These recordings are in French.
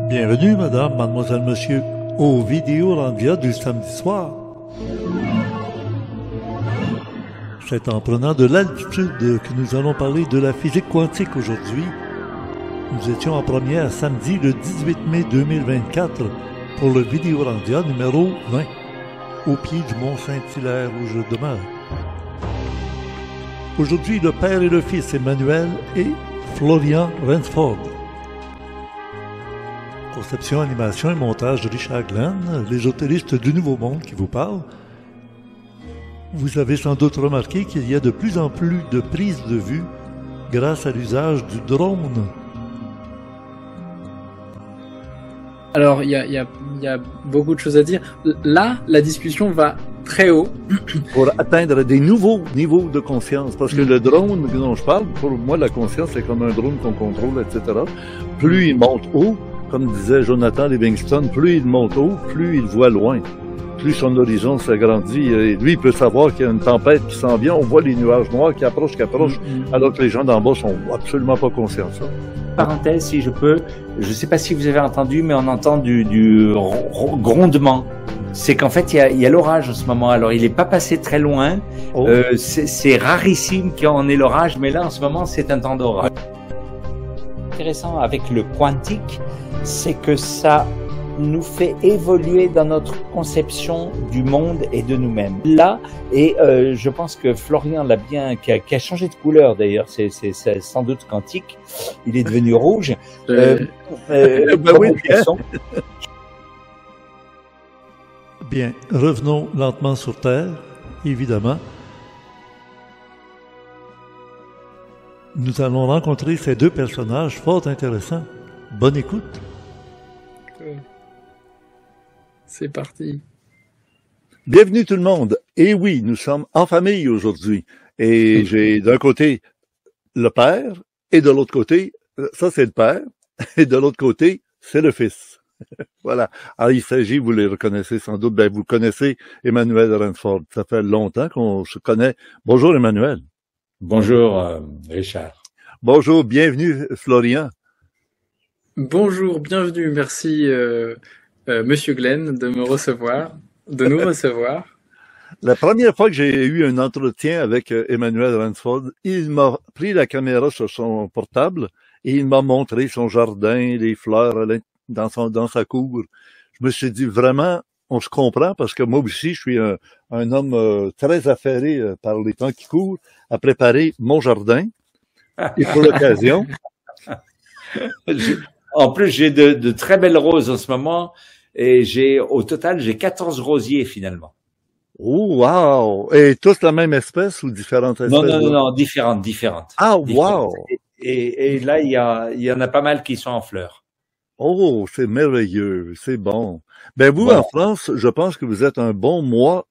Bienvenue, madame, mademoiselle, monsieur, aux vidéos Randia du samedi soir. C'est en prenant de l'altitude que nous allons parler de la physique quantique aujourd'hui. Nous étions en première samedi le 18 mai 2024 pour le vidéo Randia numéro 20, au pied du mont Saint-Hilaire où je demeure. Aujourd'hui, le père et le fils Emmanuel et Florian Rensford. Conception, animation et montage de Richard Glenn, l'ésotériste du Nouveau Monde qui vous parle. Vous avez sans doute remarqué qu'il y a de plus en plus de prises de vue grâce à l'usage du drone. Alors, il y a beaucoup de choses à dire. Là, la discussion va très haut. Pour atteindre des nouveaux niveaux de conscience. Parce que le drone dont je parle, pour moi, la conscience, c'est comme un drone qu'on contrôle, etc. Plus il monte haut, comme disait Jonathan Livingston, plus il monte haut, plus il voit loin. Plus son horizon s'agrandit. Et lui, il peut savoir qu'il y a une tempête qui s'en vient. On voit les nuages noirs qui approchent, alors que les gens d'en bas sont absolument pas conscients de ça. Parenthèse, si je peux, je ne sais pas si vous avez entendu, mais on entend du grondement. C'est qu'en fait, il y a l'orage en ce moment. Alors, il n'est pas passé très loin. Oh. C'est rarissime qu'on ait l'orage, mais là, en ce moment, c'est un temps d'orage. Intéressant avec le quantique, c'est que ça nous fait évoluer dans notre conception du monde et de nous-mêmes. Là, et je pense que Florian l'a bien, qui a changé de couleur d'ailleurs, c'est sans doute quantique, il est devenu rouge. Oui, bien, revenons lentement sur Terre, évidemment. Nous allons rencontrer ces deux personnages fort intéressants. Bonne écoute. C'est parti. Bienvenue tout le monde. Et oui, nous sommes en famille aujourd'hui. Et j'ai d'un côté le père et de l'autre côté, ça c'est le père, et de l'autre côté, c'est le fils. Voilà. Alors il s'agit, vous les reconnaissez sans doute, vous connaissez Emmanuel Rensford. Ça fait longtemps qu'on se connaît. Bonjour Emmanuel. Bonjour Richard. Bonjour, bienvenue Florian. Bonjour, bienvenue, merci Monsieur Glenn de me recevoir, de nous recevoir. La première fois que j'ai eu un entretien avec Emmanuel Rensford, il m'a pris la caméra sur son portable et il m'a montré son jardin, les fleurs dans sa cour. Je me suis dit vraiment, on se comprend parce que moi aussi, je suis un homme très affairé par les temps qui courent à préparer mon jardin. Et pour l'occasion. En plus, j'ai de très belles roses en ce moment. Et au total, j'ai 14 rosiers finalement. Oh, wow! Et tous la même espèce ou différentes espèces? Non, différentes. Ah, wow! Et là, il y en a pas mal qui sont en fleurs. Oh, c'est merveilleux, c'est bon. Ben vous, en France, je pense que vous êtes un bon mois,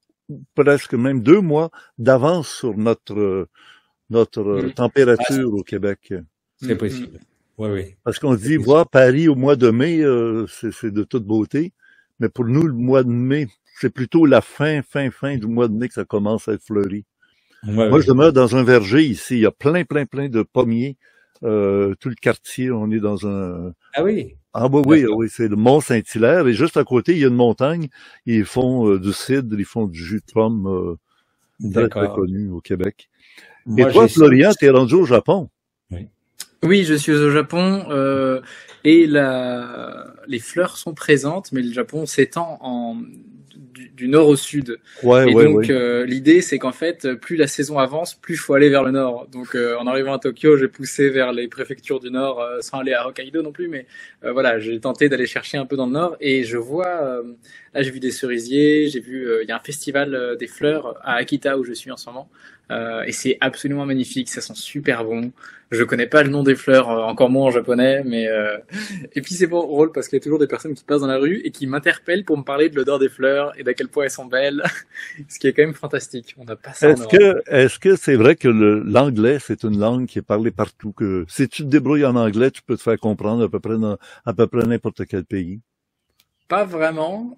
presque même 2 mois d'avance sur notre température au Québec. C'est possible. Oui. Parce qu'on dit, voir Paris au mois de mai, c'est de toute beauté. Mais pour nous, le mois de mai, c'est plutôt la fin du mois de mai que ça commence à être fleuri. Moi, je demeure dans un verger ici. Il y a plein de pommiers. Tout le quartier, on est dans un... Ah oui? Ah oui, c'est le mont Saint-Hilaire. Et juste à côté, il y a une montagne. Ils font du cidre, ils font du jus de pomme très connu au Québec. Moi, et toi, Florian, t'es rendu au Japon. Oui, je suis au Japon et les fleurs sont présentes, mais le Japon s'étend du nord au sud. Donc l'idée, c'est qu'en fait, plus la saison avance, plus il faut aller vers le nord. Donc en arrivant à Tokyo, j'ai poussé vers les préfectures du nord, sans aller à Hokkaido non plus, mais voilà, j'ai tenté d'aller chercher un peu dans le nord et je vois, là j'ai vu des cerisiers, j'ai vu, il y a un festival des fleurs à Akita où je suis en ce moment. Et c'est absolument magnifique, ça sent super bon. Je connais pas le nom des fleurs, encore moins en japonais, mais et puis c'est drôle parce qu'il y a toujours des personnes qui passent dans la rue et qui m'interpellent pour me parler de l'odeur des fleurs et d'à quel point elles sont belles, ce qui est quand même fantastique. On n'a pas ça. Est-ce que c'est vrai que l'anglais c'est une langue qui est parlée partout, que si tu te débrouilles en anglais, tu peux te faire comprendre à peu près n'importe quel pays? Pas vraiment,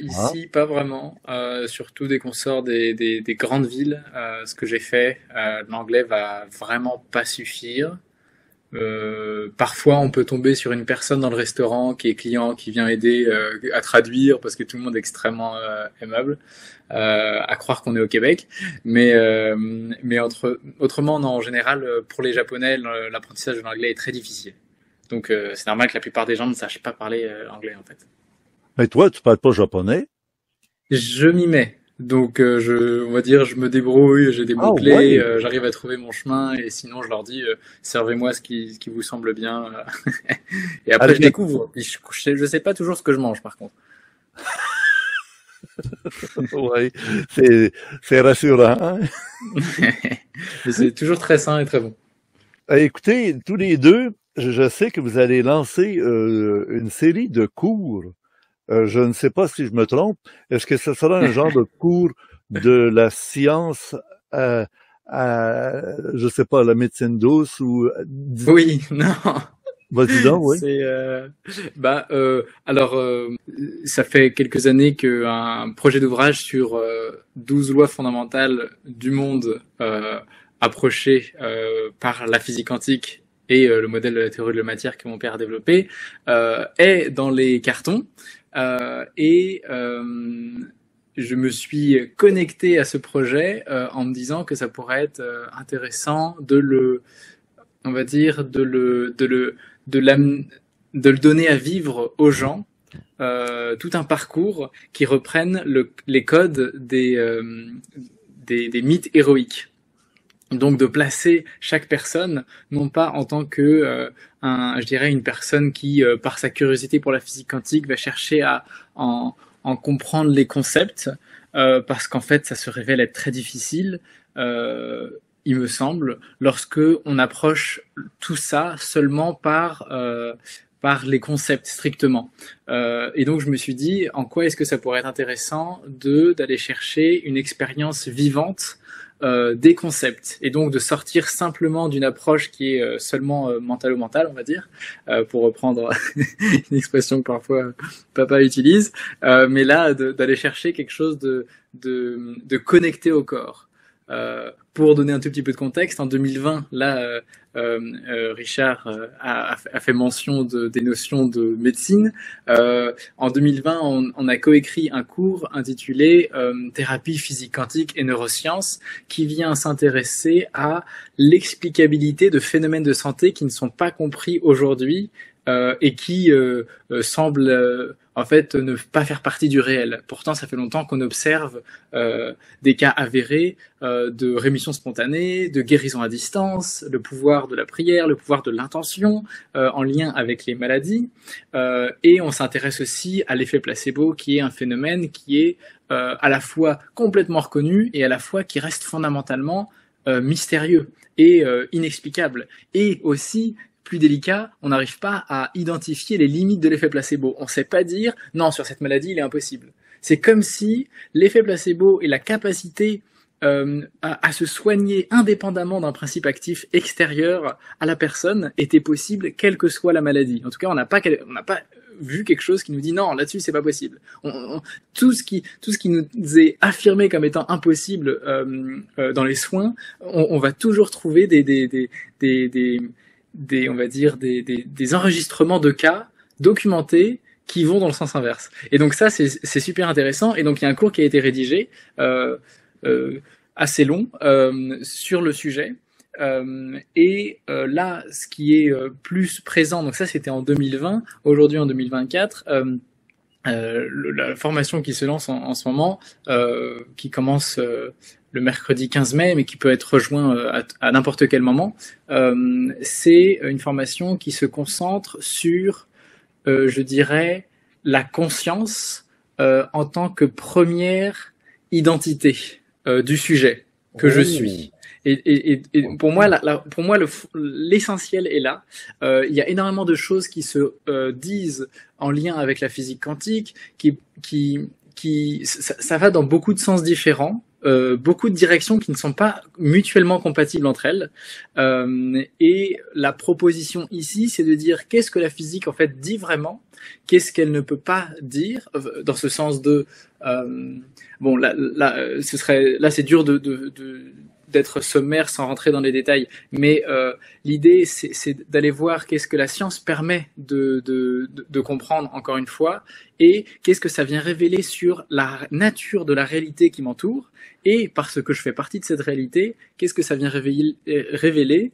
ici pas vraiment, surtout dès qu'on sort des grandes villes, ce que j'ai fait, l'anglais va vraiment pas suffire. Parfois, on peut tomber sur une personne dans le restaurant qui est client, qui vient aider à traduire parce que tout le monde est extrêmement aimable. À croire qu'on est au Québec, mais autrement, non, en général, pour les Japonais, l'apprentissage de l'anglais est très difficile. Donc, c'est normal que la plupart des gens ne sachent pas parler anglais, en fait. Mais toi, tu parles pas japonais? Je m'y mets. Donc, on va dire, je me débrouille, j'ai des mots-clés, ouais. J'arrive à trouver mon chemin, et sinon, je leur dis, servez-moi ce qui vous semble bien. Et après, je découvre. Je sais pas toujours ce que je mange, par contre. Oui, c'est rassurant. Hein? Mais c'est toujours très sain et très bon. Écoutez, tous les deux, je sais que vous allez lancer une série de cours. Je ne sais pas si je me trompe. Est-ce que ce sera un genre de cours de la science à je sais pas, la médecine douce ou... Oui, non. Vas-y donc, oui. Alors, ça fait quelques années qu'un projet d'ouvrage sur 12 lois fondamentales du monde approchées par la physique quantique et le modèle de la théorie de la matière que mon père a développé est dans les cartons. Je me suis connecté à ce projet en me disant que ça pourrait être intéressant de le donner à vivre aux gens, tout un parcours qui reprenne les codes des mythes héroïques. Donc de placer chaque personne, non pas en tant que une personne qui, par sa curiosité pour la physique quantique, va chercher à en comprendre les concepts, parce qu'en fait ça se révèle être très difficile, il me semble, lorsque on approche tout ça seulement par les concepts strictement. Et donc je me suis dit, en quoi est-ce que ça pourrait être intéressant d'aller chercher une expérience vivante des concepts, et donc de sortir simplement d'une approche qui est seulement mentalo-mentale, on va dire, pour reprendre une expression que parfois papa utilise, mais là d'aller chercher quelque chose de connecté au corps. Pour donner un tout petit peu de contexte, en 2020, là, Richard a fait mention des notions de médecine. En 2020, on a coécrit un cours intitulé Thérapie physique quantique et neurosciences, qui vient s'intéresser à l'explicabilité de phénomènes de santé qui ne sont pas compris aujourd'hui et qui semblent en fait ne pas faire partie du réel. Pourtant, ça fait longtemps qu'on observe des cas avérés de rémission spontanée, de guérison à distance, le pouvoir de la prière, le pouvoir de l'intention en lien avec les maladies. Et on s'intéresse aussi à l'effet placebo, qui est un phénomène qui est à la fois complètement reconnu et à la fois qui reste fondamentalement mystérieux et inexplicable. Et aussi, plus délicat, on n'arrive pas à identifier les limites de l'effet placebo. On ne sait pas dire « non, sur cette maladie, il est impossible ». C'est comme si l'effet placebo et la capacité à se soigner indépendamment d'un principe actif extérieur à la personne étaient possibles, quelle que soit la maladie. En tout cas, on n'a pas vu quelque chose qui nous dit « non, là-dessus, c'est pas possible ». Tout ce qui nous est affirmé comme étant impossible dans les soins, on va toujours trouver on va dire des enregistrements de cas documentés qui vont dans le sens inverse. Et donc ça, c'est super intéressant. Et donc il y a un cours qui a été rédigé assez long sur le sujet. Là, ce qui est plus présent, donc ça c'était en 2020, aujourd'hui en 2024, la formation qui se lance en ce moment, qui commence le mercredi 15 mai, mais qui peut être rejoint à n'importe quel moment, c'est une formation qui se concentre sur, je dirais, la conscience en tant que première identité du sujet que je suis. Et pour moi, l'essentiel est là. Il y a énormément de choses qui se disent en lien avec la physique quantique, ça va dans beaucoup de sens différents. Beaucoup de directions qui ne sont pas mutuellement compatibles entre elles. Et la proposition ici, c'est de dire qu'est-ce que la physique en fait dit vraiment, qu'est-ce qu'elle ne peut pas dire, dans ce sens de là c'est dur de d'être sommaire sans rentrer dans les détails, mais l'idée c'est d'aller voir qu'est-ce que la science permet de comprendre encore une fois, et qu'est-ce que ça vient révéler sur la nature de la réalité qui m'entoure, et parce que je fais partie de cette réalité, qu'est-ce que ça vient révéler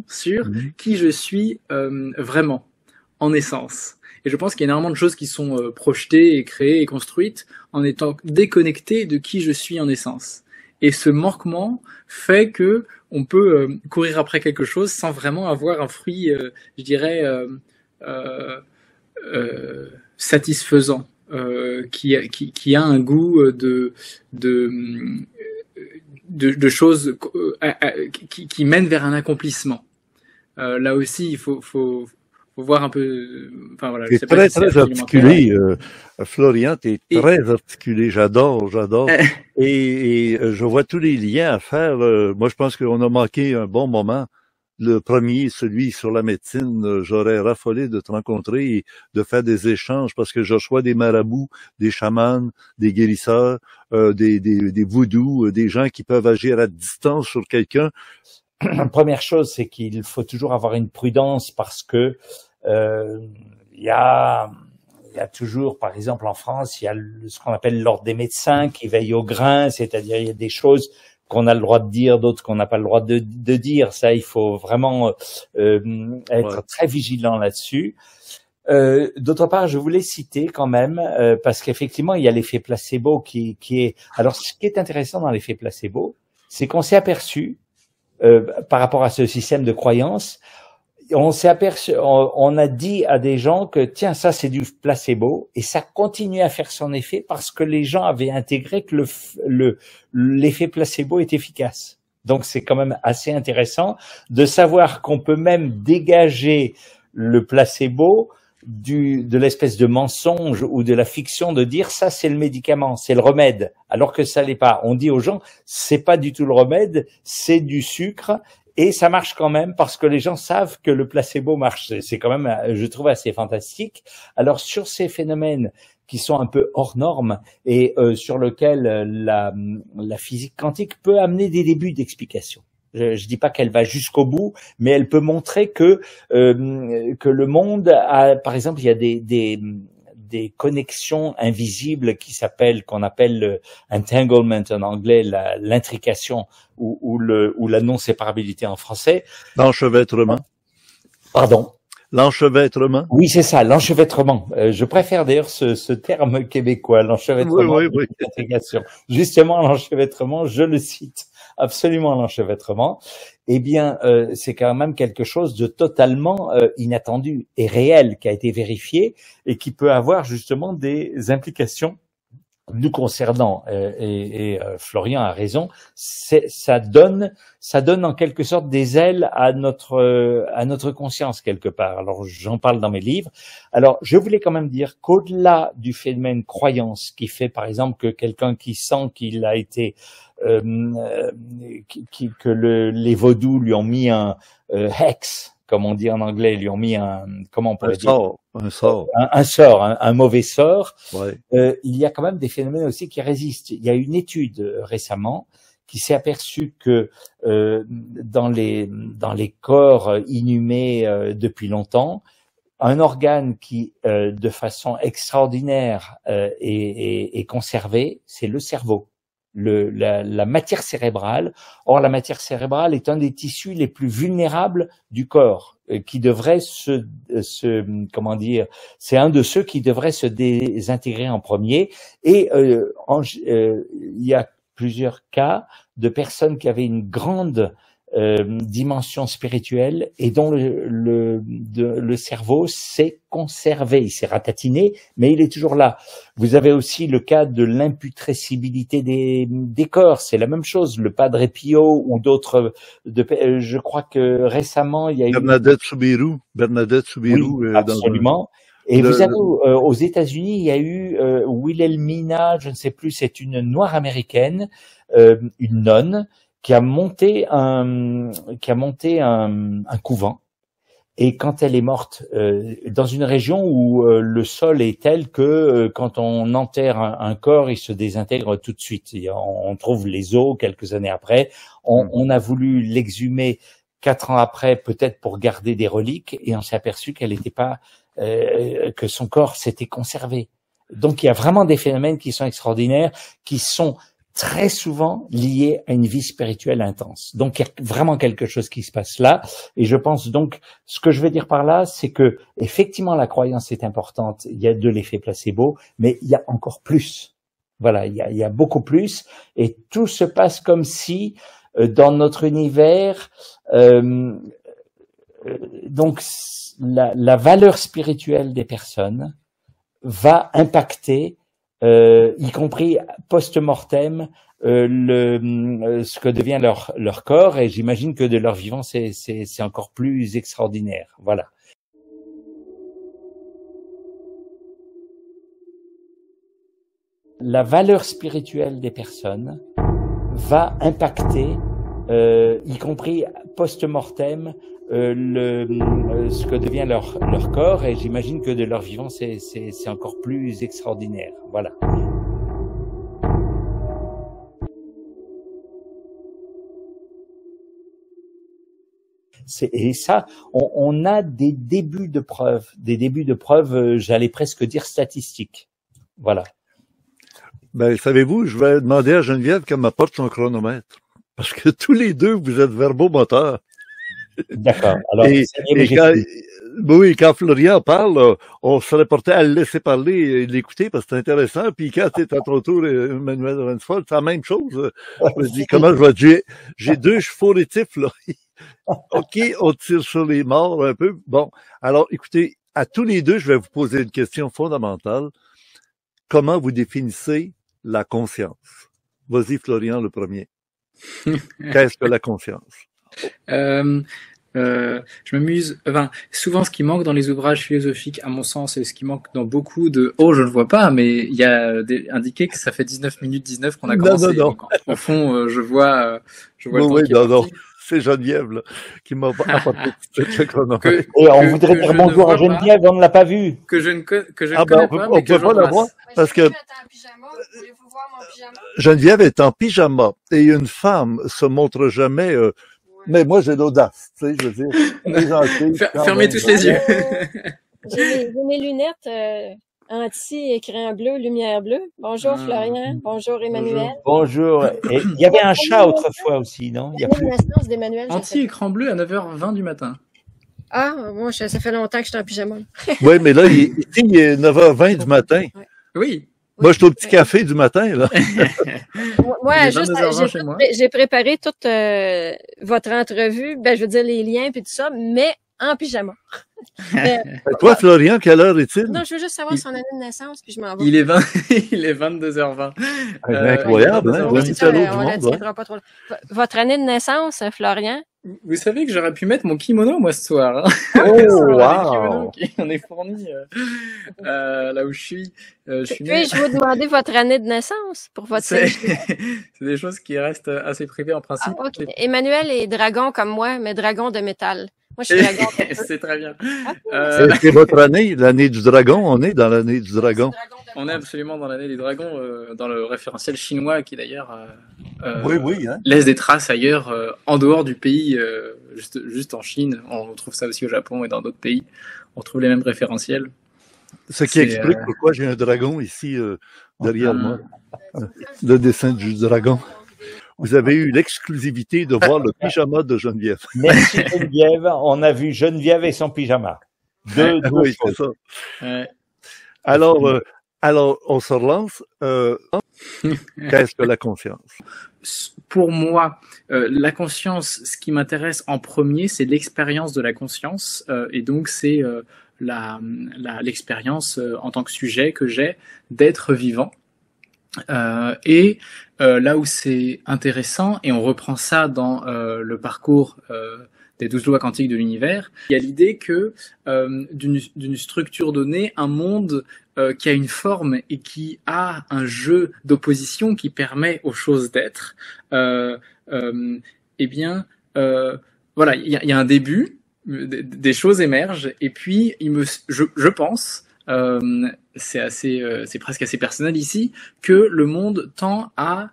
sur qui je suis vraiment, en essence. Et je pense qu'il y a énormément de choses qui sont projetées et créées et construites en étant déconnectées de qui je suis en essence. Et ce manquement fait que on peut courir après quelque chose sans vraiment avoir un fruit, je dirais, satisfaisant, qui a un goût de choses qui mènent vers un accomplissement. Là aussi, il faut voir un peu. Enfin voilà. Tu es très articulé, Florian. Tu es très articulé. J'adore. et je vois tous les liens à faire. Moi, je pense qu'on a manqué un bon moment. Le premier, celui sur la médecine, j'aurais raffolé de te rencontrer et de faire des échanges parce que je reçois des marabouts, des chamans, des guérisseurs, des voodoo, des gens qui peuvent agir à distance sur quelqu'un. Première chose, c'est qu'il faut toujours avoir une prudence parce que il y a toujours, par exemple en France, il y a ce qu'on appelle l'ordre des médecins qui veille au grain, c'est-à-dire il y a des choses qu'on a le droit de dire, d'autres qu'on n'a pas le droit de dire. Ça, il faut vraiment être très vigilant là-dessus. D'autre part, je voulais citer quand même, parce qu'effectivement, il y a l'effet placebo qui est... Alors, ce qui est intéressant dans l'effet placebo, c'est qu'on s'est aperçu, par rapport à ce système de croyance, on a dit à des gens que tiens, ça c'est du placebo, et ça continue à faire son effet parce que les gens avaient intégré que l'effet placebo est efficace. Donc c'est quand même assez intéressant de savoir qu'on peut même dégager le placebo de l'espèce de mensonge ou de la fiction de dire ça c'est le médicament, c'est le remède, alors que ça l'est pas. On dit aux gens c'est pas du tout le remède, c'est du sucre. Et ça marche quand même parce que les gens savent que le placebo marche. C'est quand même, je trouve, assez fantastique. Alors, sur ces phénomènes qui sont un peu hors normes et sur lesquels la physique quantique peut amener des débuts d'explication. Je dis pas qu'elle va jusqu'au bout, mais elle peut montrer que le monde a, par exemple, il y a des connexions invisibles qu'on appelle entanglement en anglais, l'intrication ou la non-séparabilité en français. L'enchevêtrement. Pardon? L'enchevêtrement. Oui, c'est ça, l'enchevêtrement. Je préfère d'ailleurs ce terme québécois, l'enchevêtrement. Oui. L'intrication. Justement, l'enchevêtrement, je le cite. Absolument, l'enchevêtrement. Eh bien, c'est quand même quelque chose de totalement inattendu et réel qui a été vérifié et qui peut avoir justement des implications nous concernant. Et Florian a raison. Ça donne en quelque sorte des ailes à notre conscience quelque part. Alors, j'en parle dans mes livres. Alors, je voulais quand même dire qu'au-delà du phénomène croyance qui fait, par exemple, que quelqu'un qui sent qu'il a été que les vaudous lui ont mis un hex, comme on dit en anglais, lui ont mis un mauvais sort. Ouais. Il y a quand même des phénomènes aussi qui résistent. Il y a une étude récemment qui s'est aperçue que dans les corps inhumés depuis longtemps, un organe qui de façon extraordinaire est conservé, c'est le cerveau. La matière cérébrale. Or, la matière cérébrale est un des tissus les plus vulnérables du corps, qui devrait comment dire, c'est un de ceux qui devrait se désintégrer en premier. Et il y a plusieurs cas de personnes qui avaient une grande dimension spirituelle et dont le cerveau s'est conservé, il s'est ratatiné, mais il est toujours là. Vous avez aussi le cas de l'imputrescibilité des corps, c'est la même chose. Le Padre Pio ou d'autres, je crois que récemment il y a eu Bernadette Soubirous. Oui, absolument. Et vous avez aux États-Unis, il y a eu Wilhelmina, je ne sais plus, c'est une noire américaine, une nonne qui a monté un couvent et quand elle est morte, dans une région où le sol est tel que quand on enterre un corps, il se désintègre tout de suite. Et on trouve les os quelques années après. On a voulu l'exhumer 4 ans après, peut-être pour garder des reliques, et on s'est aperçu qu'elle n'était pas, que son corps s'était conservé. Donc il y a vraiment des phénomènes qui sont extraordinaires, qui sont très souvent liés à une vie spirituelle intense. Donc, il y a vraiment quelque chose qui se passe là. Et je pense donc, ce que je veux dire par là, c'est que, effectivement, la croyance est importante. Il y a de l'effet placebo, mais il y a encore plus. Voilà, il y a beaucoup plus. Et tout se passe comme si, dans notre univers, donc, la valeur spirituelle des personnes va impacter y compris post-mortem, ce que devient leur corps, et j'imagine que de leur vivant, c'est encore plus extraordinaire. Voilà. La valeur spirituelle des personnes va impacter, y compris post-mortem, ce que devient leur corps, et j'imagine que de leur vivant, c'est encore plus extraordinaire. Voilà. Et ça, on a des débuts de preuves, j'allais presque dire statistiques. Voilà. Ben, savez-vous, je vais demander à Geneviève qu'elle m'apporte son chronomètre. Parce que tous les deux, vous êtes verbomoteurs. D'accord. Alors, quand Florian parle, on serait porté à le laisser parler et l'écouter parce que c'est intéressant. Puis quand c'est à ton tour, Emmanuel Ransford, c'est la même chose. Je me dis, comment je vais dire, j'ai 2 chevaux rétifs, là. OK, on tire sur les morts un peu. Bon. Alors, écoutez, à tous les deux, je vais vous poser une question fondamentale. Comment vous définissez la conscience? Vas-y, Florian, le premier. Qu'est-ce que la conscience? Je m'amuse. Enfin, souvent, ce qui manque dans les ouvrages philosophiques, à mon sens, et ce qui manque dans beaucoup de. Oh, je ne vois pas, mais il y a indiqué que ça fait 19 minutes 19 qu'on a commencé. Non. Donc, au fond, je vois le temps qui est non. C'est Geneviève là, qui m'a apporté ce chronomètre. Et on voudrait dire bonjour à Geneviève, on ne l'a pas vue. Que je ne connais pas, mais que on peut pas la voir parce que Geneviève est en pyjama et une femme se montre jamais. Mais moi, j'ai l'audace, tu sais, je veux dire. Fermez tous les yeux. J'ai mes lunettes anti-écran bleu, lumière bleue. Bonjour Florian, bonjour Emmanuel. Bonjour. Et il y avait un chat autrefois aussi, non? Il y a plus. Anti-écran bleu à 9h20 du matin. Ah, moi, ça fait longtemps que je suis en pyjama. Oui, mais là, il est 9h20 du matin. Oui. Moi, je suis au petit café du matin, là. Ouais, j'ai préparé toute votre entrevue, je veux dire les liens puis tout ça, mais en pyjama. Toi, Florian, quelle heure est-il? Non, je veux juste savoir son année de naissance, puis je m'en vais. Il est 22h20. Incroyable, hein? Pas trop. Votre année de naissance, Florian? Vous savez que j'aurais pu mettre mon kimono, moi, ce soir. Oh, wow! On est fourni là où je suis. Puis-je vous demander votre année de naissance pour votre C'est des choses qui restent assez privées en principe. Ah, okay. Emmanuel est dragon comme moi, mais dragon de métal. Moi, je suis dragon. C'est très bien. C'est votre année, l'année du dragon. On est dans l'année du dragon. On est absolument dans l'année des dragons, dans le référentiel chinois qui d'ailleurs oui, hein. laisse des traces ailleurs, en dehors du pays, juste en Chine. On trouve ça aussi au Japon et dans d'autres pays. On trouve les mêmes référentiels. Ce qui explique pourquoi j'ai un dragon ici derrière moi. Le dessin du dragon. Vous avez eu l'exclusivité de voir le pyjama de Geneviève. Merci Geneviève. On a vu Geneviève et son pyjama. Oui, c'est ça. Alors, on se relance. Qu'est-ce que la conscience? Pour moi, la conscience, ce qui m'intéresse en premier, c'est l'expérience de la conscience. Et donc, c'est l'expérience en tant que sujet que j'ai d'être vivant. Et là où c'est intéressant, et on reprend ça dans le parcours des 12 lois quantiques de l'univers, il y a l'idée que d'une structure donnée, un monde qui a une forme et qui a un jeu d'opposition qui permet aux choses d'être, voilà, il y a un début, des choses émergent, et puis je pense, c'est presque assez personnel ici, que le monde tend à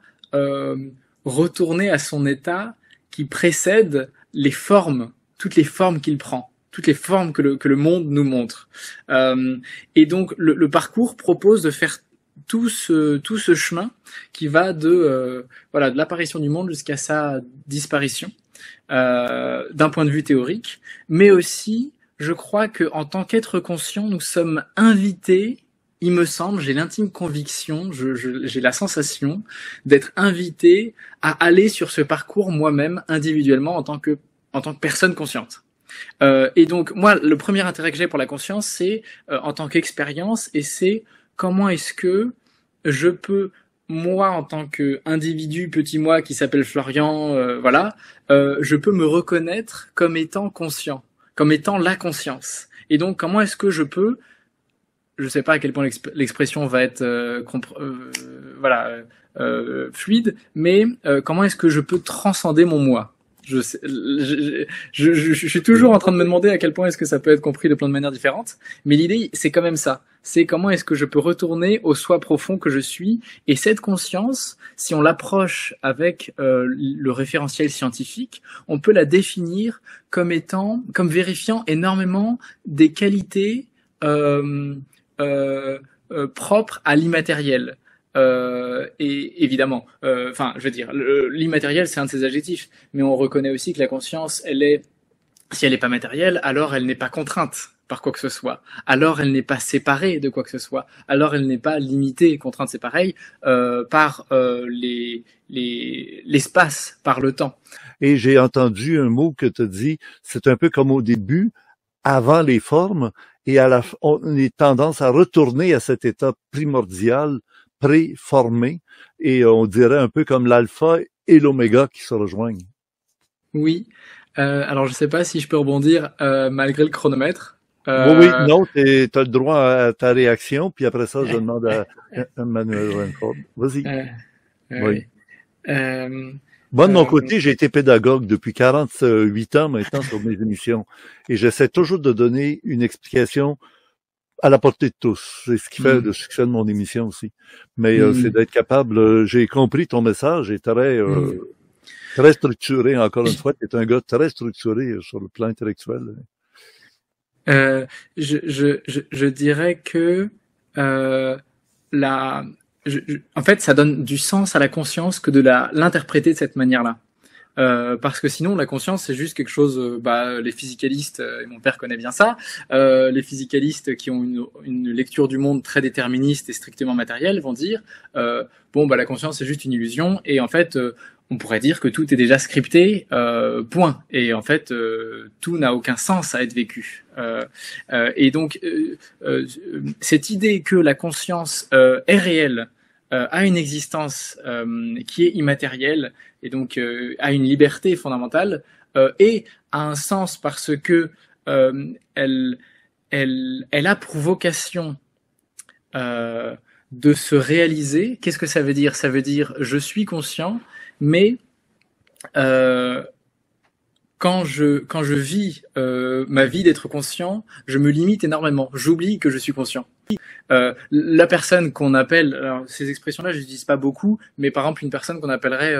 retourner à son état qui précède les formes, toutes les formes qu'il prend, toutes les formes que le monde nous montre. Et donc le parcours propose de faire tout ce chemin qui va de l'apparition du monde jusqu'à sa disparition, d'un point de vue théorique, mais aussi, je crois que en tant qu'être conscient, nous sommes invités, il me semble, j'ai l'intime conviction, j'ai la sensation d'être invité à aller sur ce parcours moi-même individuellement en tant que personne consciente. Et donc moi, le premier intérêt que j'ai pour la conscience, c'est en tant qu'expérience, et c'est comment est-ce que je peux, moi en tant qu'individu, petit moi qui s'appelle Florian, je peux me reconnaître comme étant conscient, comme étant la conscience. Et donc comment est-ce que je peux, je sais pas à quel point l'expression va être fluide, mais comment est-ce que je peux transcender mon moi? Je suis toujours en train de me demander à quel point est-ce que ça peut être compris de plein de manières différentes, mais l'idée, c'est quand même ça. C'est comment est-ce que je peux retourner au soi profond que je suis, et cette conscience, si on l'approche avec le référentiel scientifique, on peut la définir comme vérifiant énormément des qualités propres à l'immatériel. Et évidemment, l'immatériel, c'est un de ces adjectifs, mais on reconnaît aussi que la conscience, si elle n'est pas matérielle, alors elle n'est pas contrainte par quoi que ce soit, alors elle n'est pas séparée de quoi que ce soit, alors elle n'est pas limitée, contrainte c'est pareil, par l'espace, par le temps. Et j'ai entendu un mot que tu as dit, c'est un peu comme au début, avant les formes, et on est tendance à retourner à cet état primordial, préformé, et on dirait un peu comme l'alpha et l'oméga qui se rejoignent. Oui. Alors je sais pas si je peux rebondir malgré le chronomètre. Oui, non, t'as le droit à ta réaction, puis après ça, je demande à Emmanuel Rainford. Vas-y. Oui. Moi, de mon côté, j'ai été pédagogue depuis 48 ans maintenant sur mes émissions, et j'essaie toujours de donner une explication à la portée de tous. C'est ce qui fait le succès de mon émission aussi. Mais c'est d'être capable, j'ai compris ton message, et très structuré, encore une fois, tu es un gars très structuré sur le plan intellectuel. Je dirais que en fait, ça donne du sens à la conscience que de l'interpréter de cette manière-là. Parce que sinon, la conscience, c'est juste quelque chose. Les physicalistes, et mon père connaît bien ça. Les physicalistes qui ont une lecture du monde très déterministe et strictement matérielle vont dire la conscience, c'est juste une illusion. Et en fait, on pourrait dire que tout est déjà scripté, point. Et en fait, tout n'a aucun sens à être vécu. Et donc, cette idée que la conscience est réelle, a une existence qui est immatérielle, et donc a une liberté fondamentale, et a un sens parce que elle a pour vocation de se réaliser. Qu'est-ce que ça veut dire? Ça veut dire je suis conscient, mais quand je vis ma vie d'être conscient, je me limite énormément. J'oublie que je suis conscient. La personne qu'on appelle, alors ces expressions-là, je les utilise pas beaucoup, mais par exemple une personne qu'on appellerait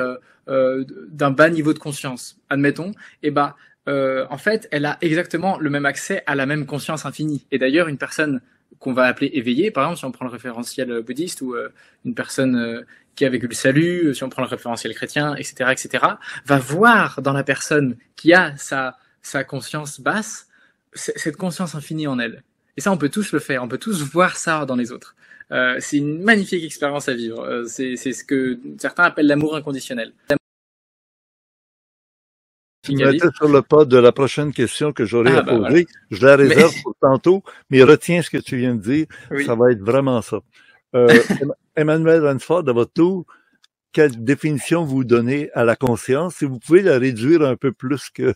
d'un bas niveau de conscience, admettons, en fait, elle a exactement le même accès à la même conscience infinie. Et d'ailleurs, une personne qu'on va appeler éveillée, par exemple, si on prend le référentiel bouddhiste, ou une personne qui a vécu le salut, si on prend le référentiel chrétien, etc., va voir dans la personne qui a sa conscience basse, cette conscience infinie en elle. Et ça, on peut tous le faire, on peut tous voir ça dans les autres. C'est une magnifique expérience à vivre. C'est ce que certains appellent l'amour inconditionnel. Tu me mettais sur le pas de la prochaine question que j'aurais à poser. Voilà. Je la réserve pour tantôt, mais retiens ce que tu viens de dire. Oui. Ça va être vraiment ça. Emmanuel Rainford, à votre tour, quelle définition vous donnez à la conscience? Si vous pouvez la réduire un peu plus que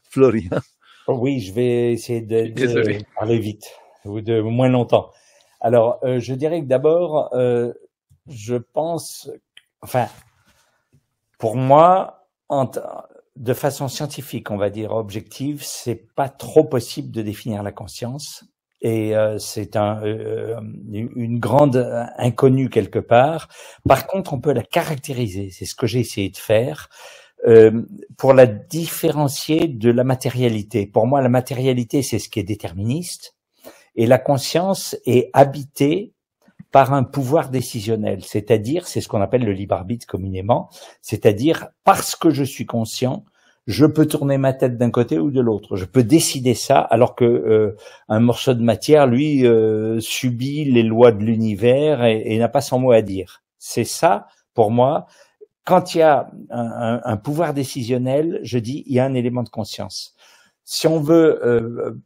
Florian. Oui, je vais essayer de parler vite ou de moins longtemps. Alors, je dirais que d'abord, je pense, pour moi, de façon scientifique, on va dire objective, c'est pas trop possible de définir la conscience. Et c'est une grande inconnue quelque part. Par contre, on peut la caractériser. C'est ce que j'ai essayé de faire pour la différencier de la matérialité. Pour moi, la matérialité, c'est ce qui est déterministe, et la conscience est habitée par un pouvoir décisionnel. C'est-à-dire, c'est ce qu'on appelle le libre arbitre communément. C'est-à-dire, parce que je suis conscient, je peux tourner ma tête d'un côté ou de l'autre. Je peux décider ça, alors que un morceau de matière, lui, subit les lois de l'univers et n'a pas son mot à dire. C'est ça, pour moi, quand il y a un pouvoir décisionnel, je dis, il y a un élément de conscience. Si on veut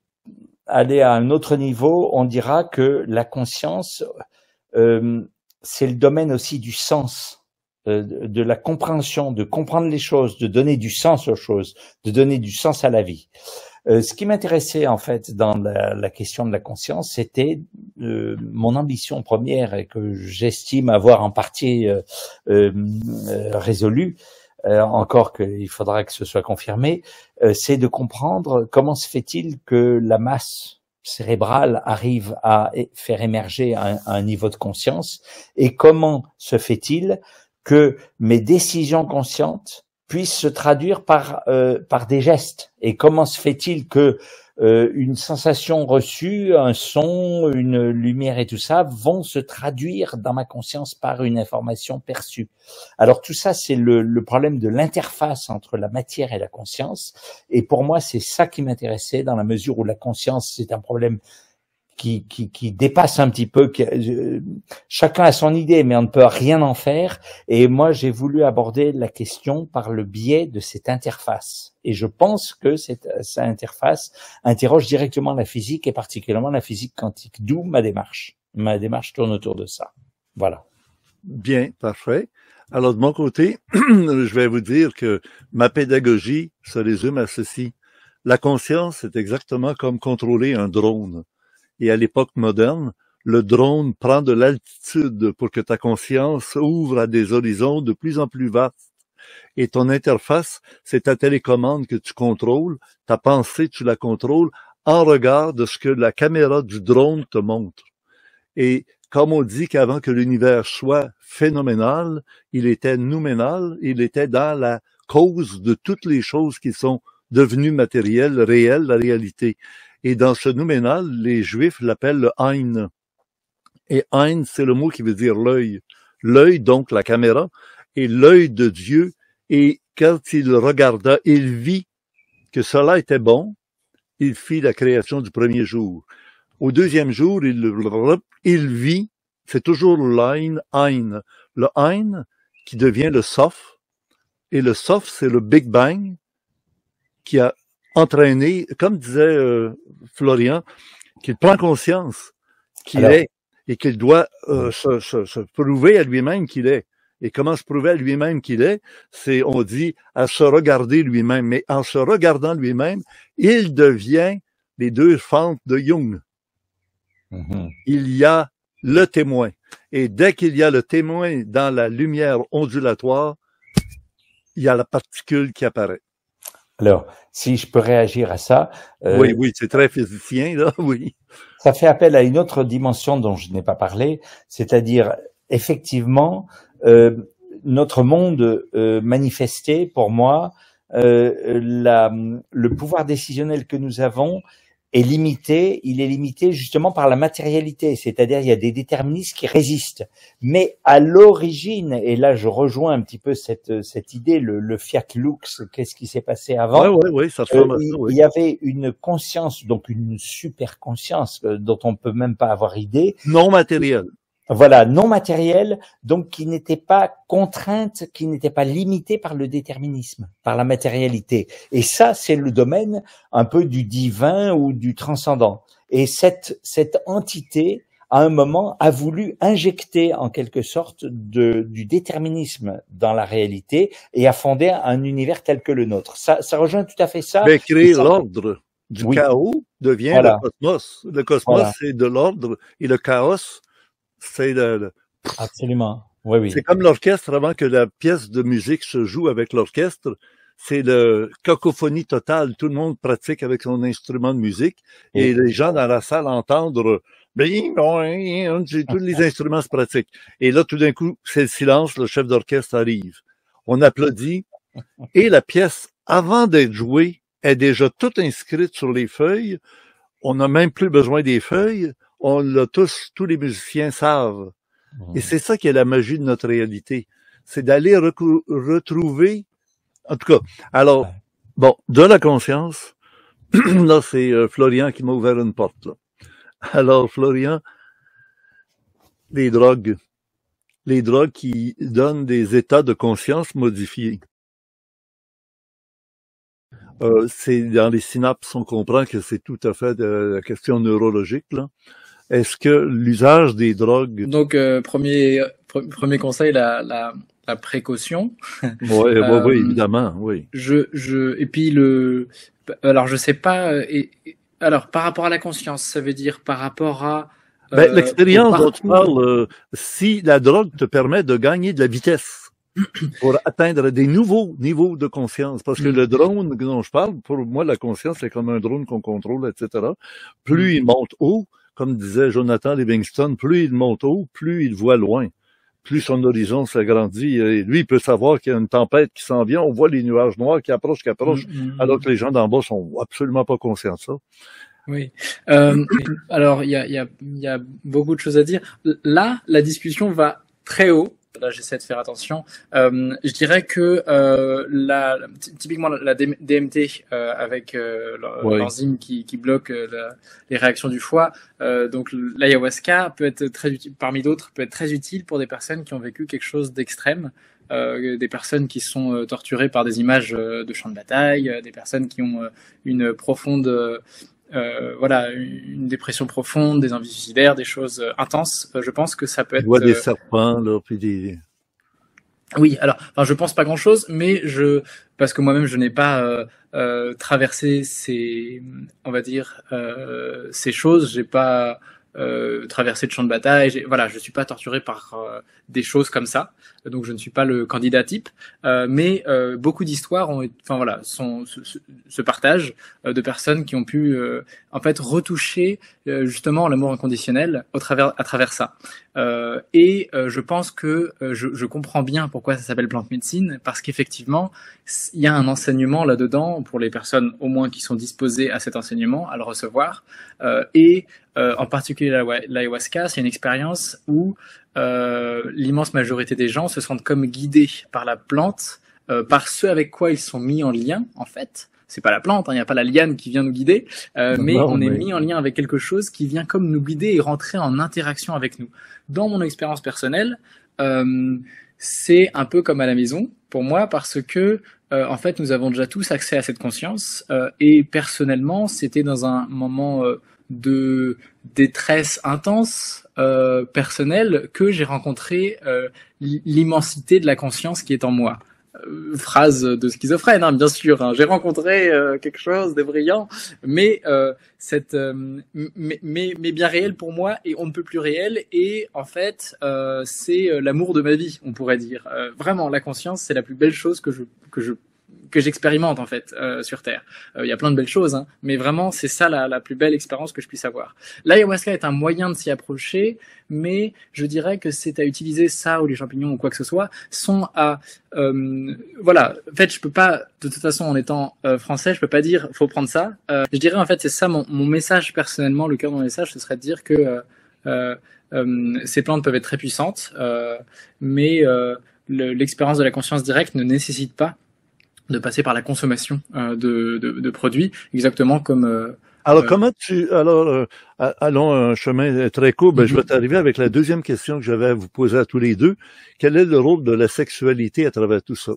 aller à un autre niveau, on dira que la conscience, c'est le domaine aussi du sens. De la compréhension, de comprendre les choses, de donner du sens aux choses, de donner du sens à la vie. Ce qui m'intéressait en fait dans la question de la conscience, c'était mon ambition première et que j'estime avoir en partie résolue, encore qu'il faudra que ce soit confirmé, c'est de comprendre comment se fait-il que la masse cérébrale arrive à faire émerger un niveau de conscience, et comment se fait-il que mes décisions conscientes puissent se traduire par des gestes. Et comment se fait-il que une sensation reçue, un son, une lumière et tout ça vont se traduire dans ma conscience par une information perçue. Alors tout ça, c'est le problème de l'interface entre la matière et la conscience. Et pour moi, c'est ça qui m'intéressait, dans la mesure où la conscience, c'est un problème qui dépasse un petit peu, chacun a son idée, mais on ne peut rien en faire. Et moi, j'ai voulu aborder la question par le biais de cette interface. Et je pense que cette interface interroge directement la physique, et particulièrement la physique quantique, d'où ma démarche. Ma démarche tourne autour de ça. Voilà. Bien, parfait. Alors, de mon côté, je vais vous dire que ma pédagogie se résume à ceci. La conscience, c'est exactement comme contrôler un drone. Et à l'époque moderne, le drone prend de l'altitude pour que ta conscience ouvre à des horizons de plus en plus vastes. Et ton interface, c'est ta télécommande que tu contrôles, ta pensée, tu la contrôles en regard de ce que la caméra du drone te montre. Et comme on dit qu'avant que l'univers soit phénoménal, il était nouménal, il était dans la cause de toutes les choses qui sont devenues matérielles, réelles, la réalité. Et dans ce nouménal, les Juifs l'appellent le Ein. Et Ein, c'est le mot qui veut dire l'œil. L'œil, donc la caméra, et l'œil de Dieu. Et quand il regarda, il vit que cela était bon. Il fit la création du premier jour. Au deuxième jour, il vit, c'est toujours l'Ein, Ein. Le Ein qui devient le Sof. Et le Sof, c'est le Big Bang qui a entraîné, comme disait Florian, qu'il prend conscience qu'il est et qu'il doit se prouver à lui-même qu'il est. Et comment se prouver à lui-même qu'il est? C'est, on dit, à se regarder lui-même. Mais en se regardant lui-même, il devient les deux fentes de Jung. Mm-hmm. Il y a le témoin. Et dès qu'il y a le témoin dans la lumière ondulatoire, il y a la particule qui apparaît. Alors, si je peux réagir à ça. Oui, c'est très physicien, là, oui. Ça fait appel à une autre dimension dont je n'ai pas parlé, c'est-à-dire, effectivement, notre monde manifesté, pour moi, le pouvoir décisionnel que nous avons est limité, il est limité justement par la matérialité, c'est-à-dire il y a des déterministes qui résistent. Mais à l'origine, et là je rejoins un petit peu cette idée, le fiat lux, qu'est-ce qui s'est passé avant? Oui, ça il y avait une conscience, donc une super conscience dont on peut même pas avoir idée. Non matérielle. Voilà, non matérielle, donc qui n'était pas contrainte, qui n'était pas limitée par le déterminisme, par la matérialité. Et ça, c'est le domaine un peu du divin ou du transcendant. Et cette entité, à un moment, a voulu injecter en quelque sorte du déterminisme dans la réalité et a fondé un univers tel que le nôtre. Ça rejoint tout à fait ça. Mais créer l'ordre du chaos devient le cosmos. Le cosmos, c'est de l'ordre, et le chaos, c'est Absolument. Oui. C'est comme l'orchestre, avant que la pièce de musique se joue avec l'orchestre, c'est le cacophonie totale. Tout le monde pratique avec son instrument de musique et les gens dans la salle entendent tous les instruments se pratiquent. Et là, tout d'un coup, c'est le silence, le chef d'orchestre arrive. On applaudit et la pièce, avant d'être jouée, est déjà toute inscrite sur les feuilles. On n'a même plus besoin des feuilles. On l'a tous les musiciens savent. Et c'est ça qui est la magie de notre réalité. C'est d'aller retrouver, en tout cas, alors, bon, de la conscience, là, c'est Florian qui m'a ouvert une porte, là. Alors, Florian, les drogues qui donnent des états de conscience modifiés. C'est dans les synapses, on comprend que c'est tout à fait la question neurologique, là. Est-ce que l'usage des drogues... Donc, premier conseil, la précaution. Oui, évidemment, oui. Et puis alors je sais pas, alors par rapport à la conscience, ça veut dire par rapport à... l'expérience dont tu parles, si la drogue te permet de gagner de la vitesse pour atteindre des nouveaux niveaux de conscience, parce que le drone dont je parle, pour moi, la conscience, c'est comme un drone qu'on contrôle, etc. Plus il monte haut, comme disait Jonathan Livingston, plus il monte haut, plus il voit loin. Plus son horizon s'agrandit. Et lui, il peut savoir qu'il y a une tempête qui s'en vient. On voit les nuages noirs qui approchent, alors que les gens d'en bas sont absolument pas conscients de ça. Oui. Alors, il y a beaucoup de choses à dire. Là, la discussion va très haut. Là, j'essaie de faire attention. Je dirais que typiquement la DMT avec l'enzyme qui bloque les réactions du foie. Donc l'ayahuasca peut être très utile, parmi d'autres, peut être très utile pour des personnes qui ont vécu quelque chose d'extrême. Des personnes qui sont torturées par des images de champs de bataille, des personnes qui ont une profonde une dépression profonde, des envies suicidaires, des choses intenses. Je pense que ça peut être... des serpents, là, puis des... Oui, alors, je pense pas grand-chose, mais parce que moi-même, je n'ai pas traversé ces choses, j'ai pas traversé de champ de bataille, je suis pas torturé par des choses comme ça, donc je ne suis pas le candidat type, mais beaucoup d'histoires se partagent de personnes qui ont pu en fait retoucher justement l'amour inconditionnel à travers ça. Je pense que je comprends bien pourquoi ça s'appelle plante médecine, parce qu'effectivement il y a un enseignement là-dedans pour les personnes au moins qui sont disposées à cet enseignement, à le recevoir, en particulier l'ayahuasca, c'est une expérience où l'immense majorité des gens se sentent comme guidés par la plante, par ce avec quoi ils sont mis en lien, en fait. C'est pas la plante, il n'y a pas la liane qui vient nous guider, mais on est mis en lien avec quelque chose qui vient comme nous guider et rentrer en interaction avec nous. Dans mon expérience personnelle, c'est un peu comme à la maison pour moi, parce que en fait nous avons déjà tous accès à cette conscience, et personnellement c'était dans un moment de détresse intense personnelle que j'ai rencontré l'immensité de la conscience qui est en moi. Phrase de schizophrène, hein, bien sûr, hein. J'ai rencontré quelque chose de brillant, mais mais bien réel pour moi, et on ne peut plus réel, et en fait c'est l'amour de ma vie, on pourrait dire. Vraiment, la conscience, c'est la plus belle chose que j'expérimente en fait sur Terre. Il y a plein de belles choses, hein, mais vraiment c'est ça la plus belle expérience que je puisse avoir. L'ayahuasca est un moyen de s'y approcher, mais je dirais que c'est à utiliser, ça ou les champignons ou quoi que ce soit, sont à en fait je peux pas, de toute façon en étant français, je peux pas dire faut prendre ça. Je dirais en fait c'est ça mon message personnellement, le cœur de mon message, ce serait de dire que ces plantes peuvent être très puissantes, mais l'expérience de la conscience directe ne nécessite pas de passer par la consommation de produits, exactement comme... allons un chemin très court. Je vais t'arriver avec la deuxième question que j'avais à vous poser à tous les deux. Quel est le rôle de la sexualité à travers tout ça?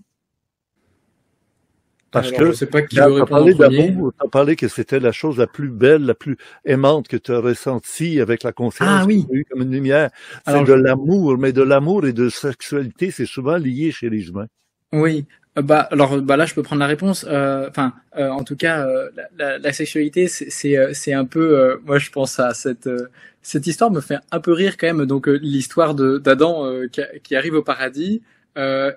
Parce que je sais pas qui veut répondre en premier. T'as parlé que c'était la chose la plus belle, la plus aimante que tu as ressentie avec la conscience. Ah oui. Comme une lumière. C'est de l'amour, mais de l'amour et de sexualité, c'est souvent lié chez les humains. Oui. Là je peux prendre la réponse. En tout cas, la sexualité, c'est un peu. Moi, je pense à cette histoire me fait un peu rire quand même. Donc l'histoire d'Adam qui arrive au paradis,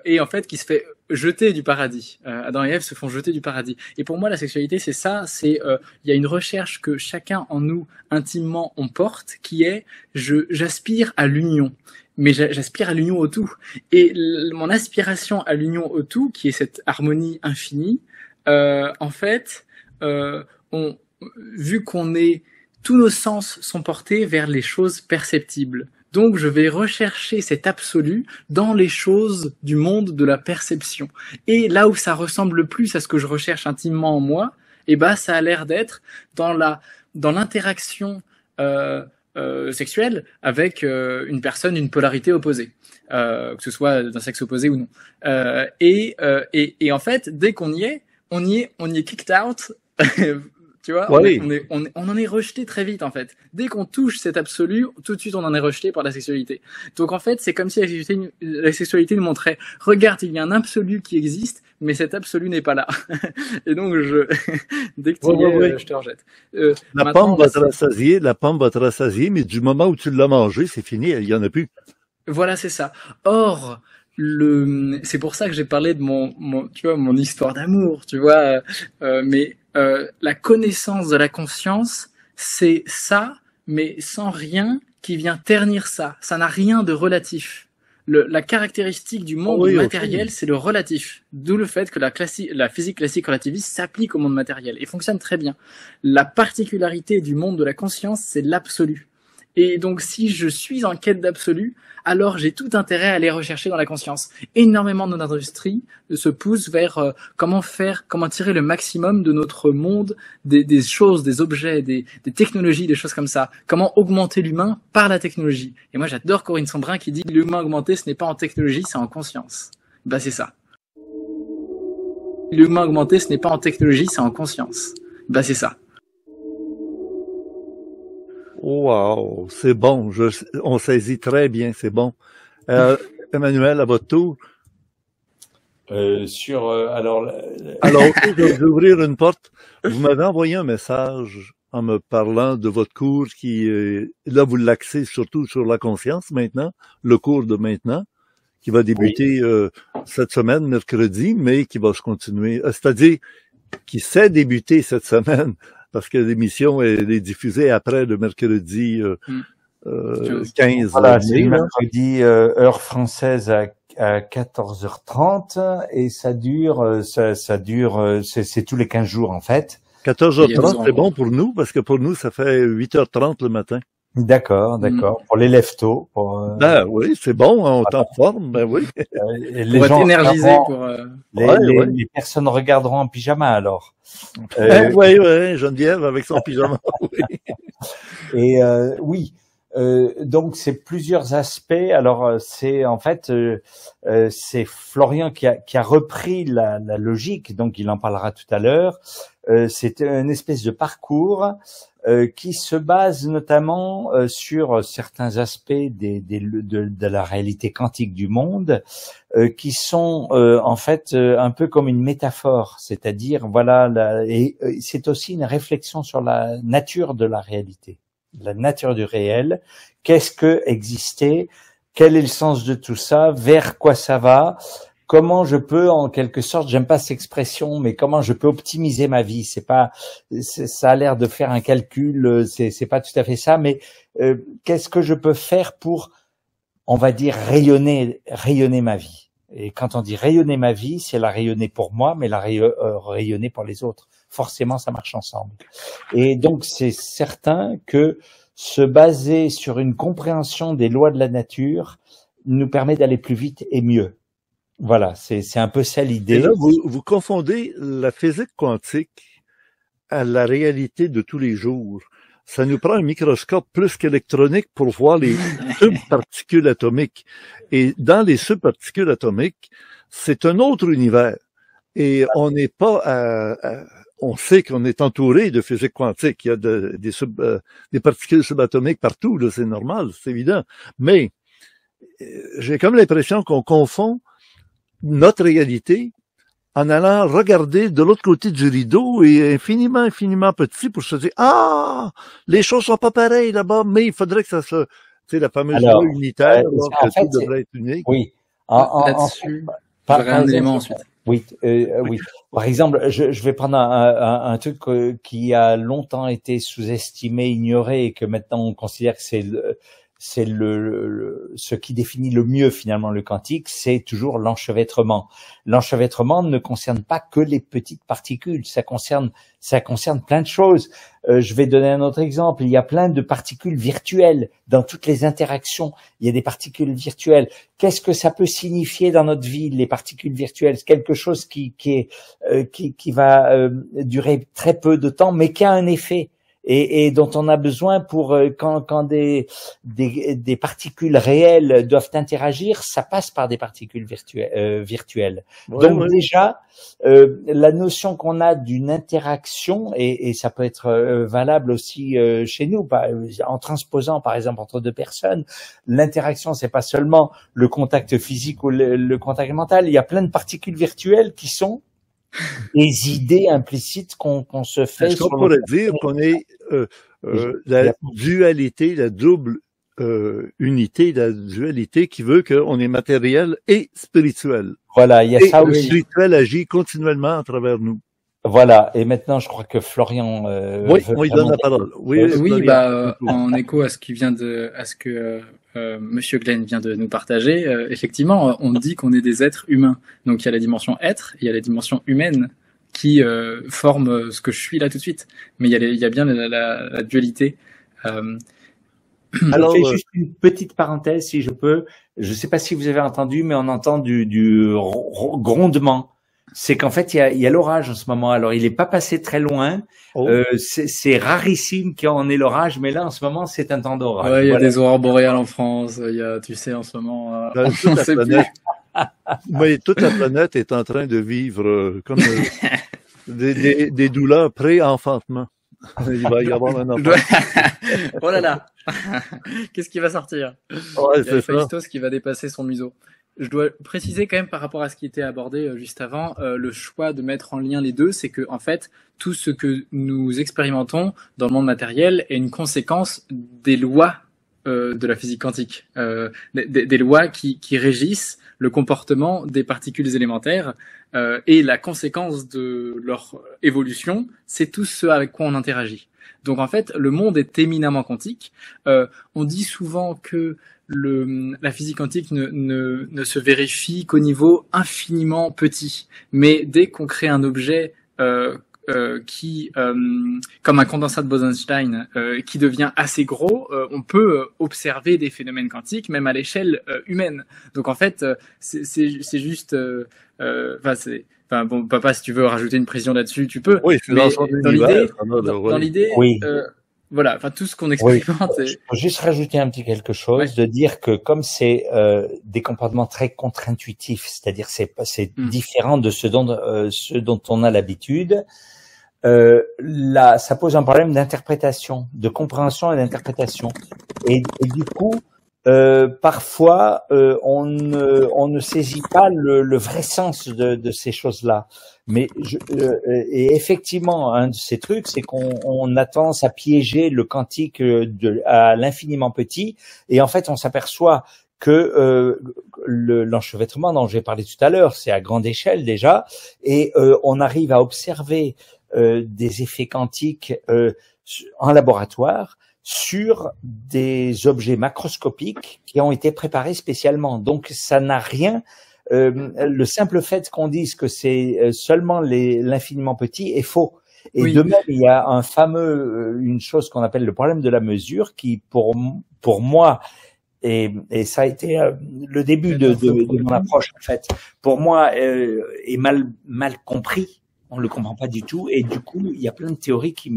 et en fait qui se fait jeter du paradis. Adam et Ève se font jeter du paradis. Et pour moi, la sexualité, c'est ça. C'est il y a une recherche que chacun en nous intimement on porte, qui est j'aspire à l'union. Mais j'aspire à l'union au tout. Et mon aspiration à l'union au tout, qui est cette harmonie infinie, en fait, vu qu'on est, tous nos sens sont portés vers les choses perceptibles. Donc, je vais rechercher cet absolu dans les choses du monde de la perception. Et là où ça ressemble le plus à ce que je recherche intimement en moi, ça a l'air d'être dans l'interaction sexuelle avec une personne d'une polarité opposée, que ce soit d'un sexe opposé ou non. Et en fait, dès qu'on y est, on y est kicked out. Tu vois, oui. on en est rejeté très vite, en fait. Dès qu'on touche cet absolu, tout de suite, on en est rejeté par la sexualité. Donc, en fait, c'est comme si la sexualité nous montrait, regarde, il y a un absolu qui existe, mais cet absolu n'est pas là. Et donc, dès que tu y es, je te rejette. La pomme va te rassasier, mais du moment où tu l'as mangé, c'est fini, il y en a plus. Voilà, c'est ça. Or, c'est pour ça que j'ai parlé de mon histoire d'amour, tu vois, mais la connaissance de la conscience, c'est ça, mais sans rien qui vient ternir ça. Ça n'a rien de relatif. La caractéristique du monde matériel, c'est le relatif. D'où le fait que la physique classique relativiste s'applique au monde matériel et fonctionne très bien. La particularité du monde de la conscience, c'est l'absolu. Et donc, si je suis en quête d'absolu, alors j'ai tout intérêt à aller rechercher dans la conscience. Énormément de notre industrie se pousse vers comment tirer le maximum de notre monde, des choses, des objets, des technologies, des choses comme ça. Comment augmenter l'humain par la technologie. Et moi, j'adore Corinne Sombrin qui dit l'humain augmenté, ce n'est pas en technologie, c'est en conscience. C'est ça. L'humain augmenté, ce n'est pas en technologie, c'est en conscience. C'est ça. Wow, c'est bon, on saisit très bien, c'est bon. Emmanuel, à votre tour. Alors, je vais ouvrir une porte. Vous m'avez envoyé un message en me parlant de votre cours qui, là, vous l'axez surtout sur la conscience maintenant, le cours de maintenant, qui va débuter cette semaine, mercredi, mais qui va se continuer, c'est-à-dire qui s'est débuté cette semaine, parce que l'émission est diffusée après le mercredi 15 voilà, c'est mercredi heure française à 14h30 et ça dure c'est tous les 15 jours en fait. 14h30 c'est bon pour nous parce que pour nous ça fait 8h30 le matin. D'accord. Pour les lève-tôt. Oui, c'est bon, on est en forme, oui. Les gens être énergisés les personnes regarderont en pyjama alors. Oui, Geneviève avec son pyjama. Et oui. Donc c'est plusieurs aspects. Alors c'est en fait c'est Florian qui a repris la logique, donc il en parlera tout à l'heure. C'est une espèce de parcours qui se base notamment sur certains aspects de la réalité quantique du monde, qui sont en fait un peu comme une métaphore, c'est-à-dire et c'est aussi une réflexion sur la nature de la réalité, la nature du réel. Qu'est-ce que exister? Quel est le sens de tout ça? Vers quoi ça va? Comment je peux, en quelque sorte, j'aime pas cette expression, mais comment je peux optimiser ma vie? Ça a l'air de faire un calcul, c'est pas tout à fait ça, mais qu'est-ce que je peux faire pour, on va dire, rayonner ma vie? Et quand on dit rayonner ma vie, c'est la rayonner pour moi, mais la rayonner pour les autres. Forcément, ça marche ensemble. Et donc, c'est certain que se baser sur une compréhension des lois de la nature nous permet d'aller plus vite et mieux. Voilà, c'est un peu ça l'idée. Et là, vous confondez la physique quantique à la réalité de tous les jours. Ça nous prend un microscope plus qu'électronique pour voir les subparticules atomiques. Et dans les subparticules atomiques, c'est un autre univers. Et on n'est pas on sait qu'on est entouré de physique quantique. Il y a des particules subatomiques partout, là, c'est normal, c'est évident. Mais j'ai comme l'impression qu'on confond notre réalité en allant regarder de l'autre côté du rideau et infiniment petit pour se dire les choses sont pas pareilles là-bas, mais il faudrait que ça se, tu sais, la fameuse loi unitaire, que tout devrait être unique. Oui. là-dessus, j'aurais un élément ensuite. Oui, oui. Par exemple, je vais prendre un truc qui a longtemps été sous-estimé, ignoré, et que maintenant on considère que c'est ce qui définit le mieux finalement le quantique, c'est toujours l'enchevêtrement. L'enchevêtrement ne concerne pas que les petites particules, ça concerne plein de choses. Je vais donner un autre exemple. Il y a plein de particules virtuelles dans toutes les interactions. Il y a des particules virtuelles. Qu'est-ce que ça peut signifier dans notre vie, les particules virtuelles? C'est quelque chose qui va durer très peu de temps, mais qui a un effet. Et dont on a besoin pour quand des particules réelles doivent interagir, ça passe par des particules virtuelles. Ouais, donc déjà, la notion qu'on a d'une interaction, et ça peut être valable aussi chez nous, en transposant par exemple entre deux personnes, l'interaction c'est pas seulement le contact physique ou le contact mental, il y a plein de particules virtuelles qui sont des idées implicites qu'on se fait. Est-ce qu'on pourrait dire qu'on est la dualité, la double unité, la dualité qui veut qu'on est matériel et spirituel. Voilà, il y a ça aussi. Le spirituel agit continuellement à travers nous. Voilà, et maintenant je crois que Florian oui, donne la parole. Oui, en écho à ce que Monsieur Glenn vient de nous partager, effectivement, on dit qu'on est des êtres humains. Donc il y a la dimension être, il y a la dimension humaine qui forme ce que je suis là tout de suite. Mais il y a bien la dualité. Alors, je fais juste une petite parenthèse, si je peux. Je ne sais pas si vous avez entendu, mais on entend du grondement. C'est qu'en fait, il y a l'orage en ce moment. Alors, il n'est pas passé très loin. C'est rarissime qu'on ait l'orage, mais là, en ce moment, c'est un temps d'orage. Ouais, il y a des aurores boréales en France. Il y a, tu sais, en ce moment, toute la planète est en train de vivre comme des douleurs pré-enfantement. Il va y avoir un enfant. Oh là là. Qu'est-ce qui va sortir? Ouais, il y a Héphaïstos qui va dépasser son museau. Je dois préciser quand même par rapport à ce qui était abordé juste avant, le choix de mettre en lien les deux, c'est que en fait tout ce que nous expérimentons dans le monde matériel est une conséquence des lois de la physique quantique, des lois qui régissent le comportement des particules élémentaires, et la conséquence de leur évolution, c'est tout ce avec quoi on interagit. Donc en fait, le monde est éminemment quantique. On dit souvent que la physique quantique ne se vérifie qu'au niveau infiniment petit. Mais dès qu'on crée un objet qui, comme un condensat de Bose-Einstein, qui devient assez gros, on peut observer des phénomènes quantiques même à l'échelle humaine. Donc en fait, c'est juste, bon, papa, si tu veux rajouter une précision là-dessus, tu peux. Oui, mais dans l'idée, oui. Voilà, enfin tout ce qu'on expérimente. Oui. Je peux juste rajouter un petit quelque chose, de dire que comme c'est des comportements très contre-intuitifs, c'est-à-dire c'est différent de ce dont on a l'habitude, là ça pose un problème d'interprétation, de compréhension et d'interprétation. Et du coup, parfois on ne saisit pas le vrai sens de ces choses-là. Mais et effectivement, un de ces trucs, c'est qu'on a tendance à piéger le quantique à l'infiniment petit, et en fait, on s'aperçoit que l'enchevêtrement dont j'ai parlé tout à l'heure, c'est à grande échelle déjà, et on arrive à observer des effets quantiques en laboratoire sur des objets macroscopiques qui ont été préparés spécialement. Donc, ça n'a rien. Le simple fait qu'on dise que c'est seulement l'infiniment petit est faux. Et oui. De même, il y a une chose qu'on appelle le problème de la mesure qui, pour moi, et ça a été le début de mon approche, en fait, pour moi, est mal compris. On le comprend pas du tout. Et du coup, il y a plein de théories qui,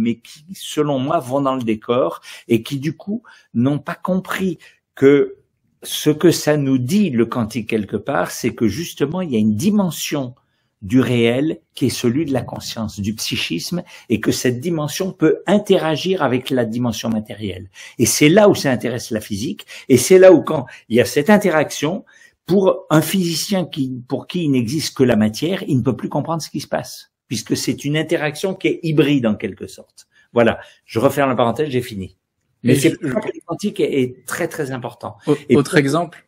selon moi, vont dans le décor et qui, du coup, n'ont pas compris que ce que ça nous dit, le quantique, quelque part, c'est que justement, il y a une dimension du réel qui est celui de la conscience, du psychisme, et que cette dimension peut interagir avec la dimension matérielle. Et c'est là où ça intéresse la physique, et c'est là où, quand il y a cette interaction, pour un physicien pour qui il n'existe que la matière, il ne peut plus comprendre ce qui se passe, puisque c'est une interaction qui est hybride en quelque sorte. Voilà, je referme la parenthèse, j'ai fini. Mais c'est pour ça que le quantique est très très important. Autre exemple.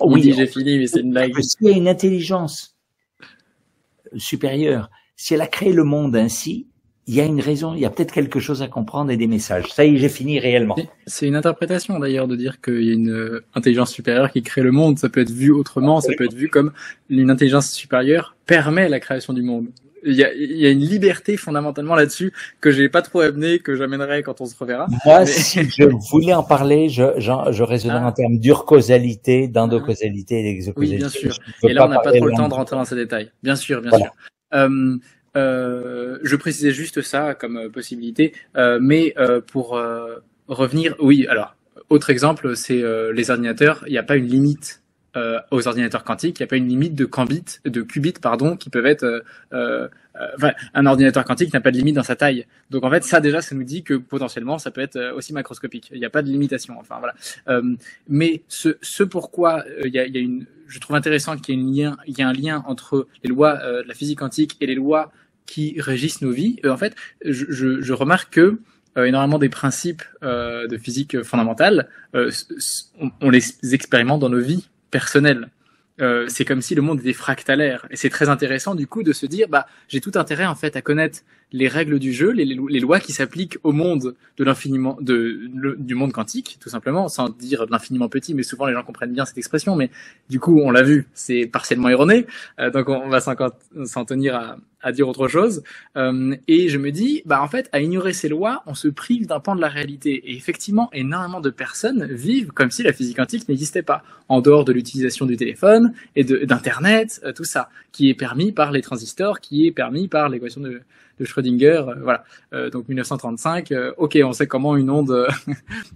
Oui, j'ai fini, mais c'est une blague. S'il y a une intelligence supérieure, si elle a créé le monde ainsi, il y a une raison, il y a peut-être quelque chose à comprendre et des messages. Ça y est, j'ai fini réellement. C'est une interprétation d'ailleurs de dire qu'il y a une intelligence supérieure qui crée le monde. Ça peut être vu autrement, ça peut être vu comme une intelligence supérieure permet la création du monde. Il y a une liberté fondamentalement là-dessus que j'ai pas trop amené, que j'amènerai quand on se reverra. Moi, si je voulais en parler, je raisonnerais en termes d'urcausalité, d'endocausalité et d'exocausalité. Oui, bien sûr. Et là, on n'a pas trop le temps de rentrer dans ces détails. Bien sûr, bien sûr. Je précisais juste ça comme possibilité, mais pour revenir, oui, alors, autre exemple, c'est les ordinateurs, il n'y a pas une limite aux ordinateurs quantiques, il n'y a pas une limite de qubits, qui peuvent être... enfin, un ordinateur quantique n'a pas de limite dans sa taille. Donc en fait, ça déjà, ça nous dit que potentiellement, ça peut être aussi macroscopique. Il n'y a pas de limitation. Enfin voilà. Mais ce pourquoi je trouve intéressant qu'il y ait un lien entre les lois de la physique quantique et les lois qui régissent nos vies. En fait, je remarque que énormément des principes de physique fondamentale, on les expérimente dans nos vies personnelles. C'est comme si le monde était fractalaire, et c'est très intéressant du coup de se dire j'ai tout intérêt en fait à connaître les règles du jeu, les lois qui s'appliquent au monde de l'infiniment du monde quantique, tout simplement, sans dire de l'infiniment petit, mais souvent les gens comprennent bien cette expression, mais du coup on l'a vu, c'est partiellement erroné, donc on va s'en tenir à dire autre chose, et je me dis en fait à ignorer ces lois on se prive d'un pan de la réalité, et effectivement énormément de personnes vivent comme si la physique quantique n'existait pas, en dehors de l'utilisation du téléphone et d'internet, tout ça qui est permis par les transistors, qui est permis par l'équation de Schrödinger, voilà. Donc 1935, ok, on sait comment une onde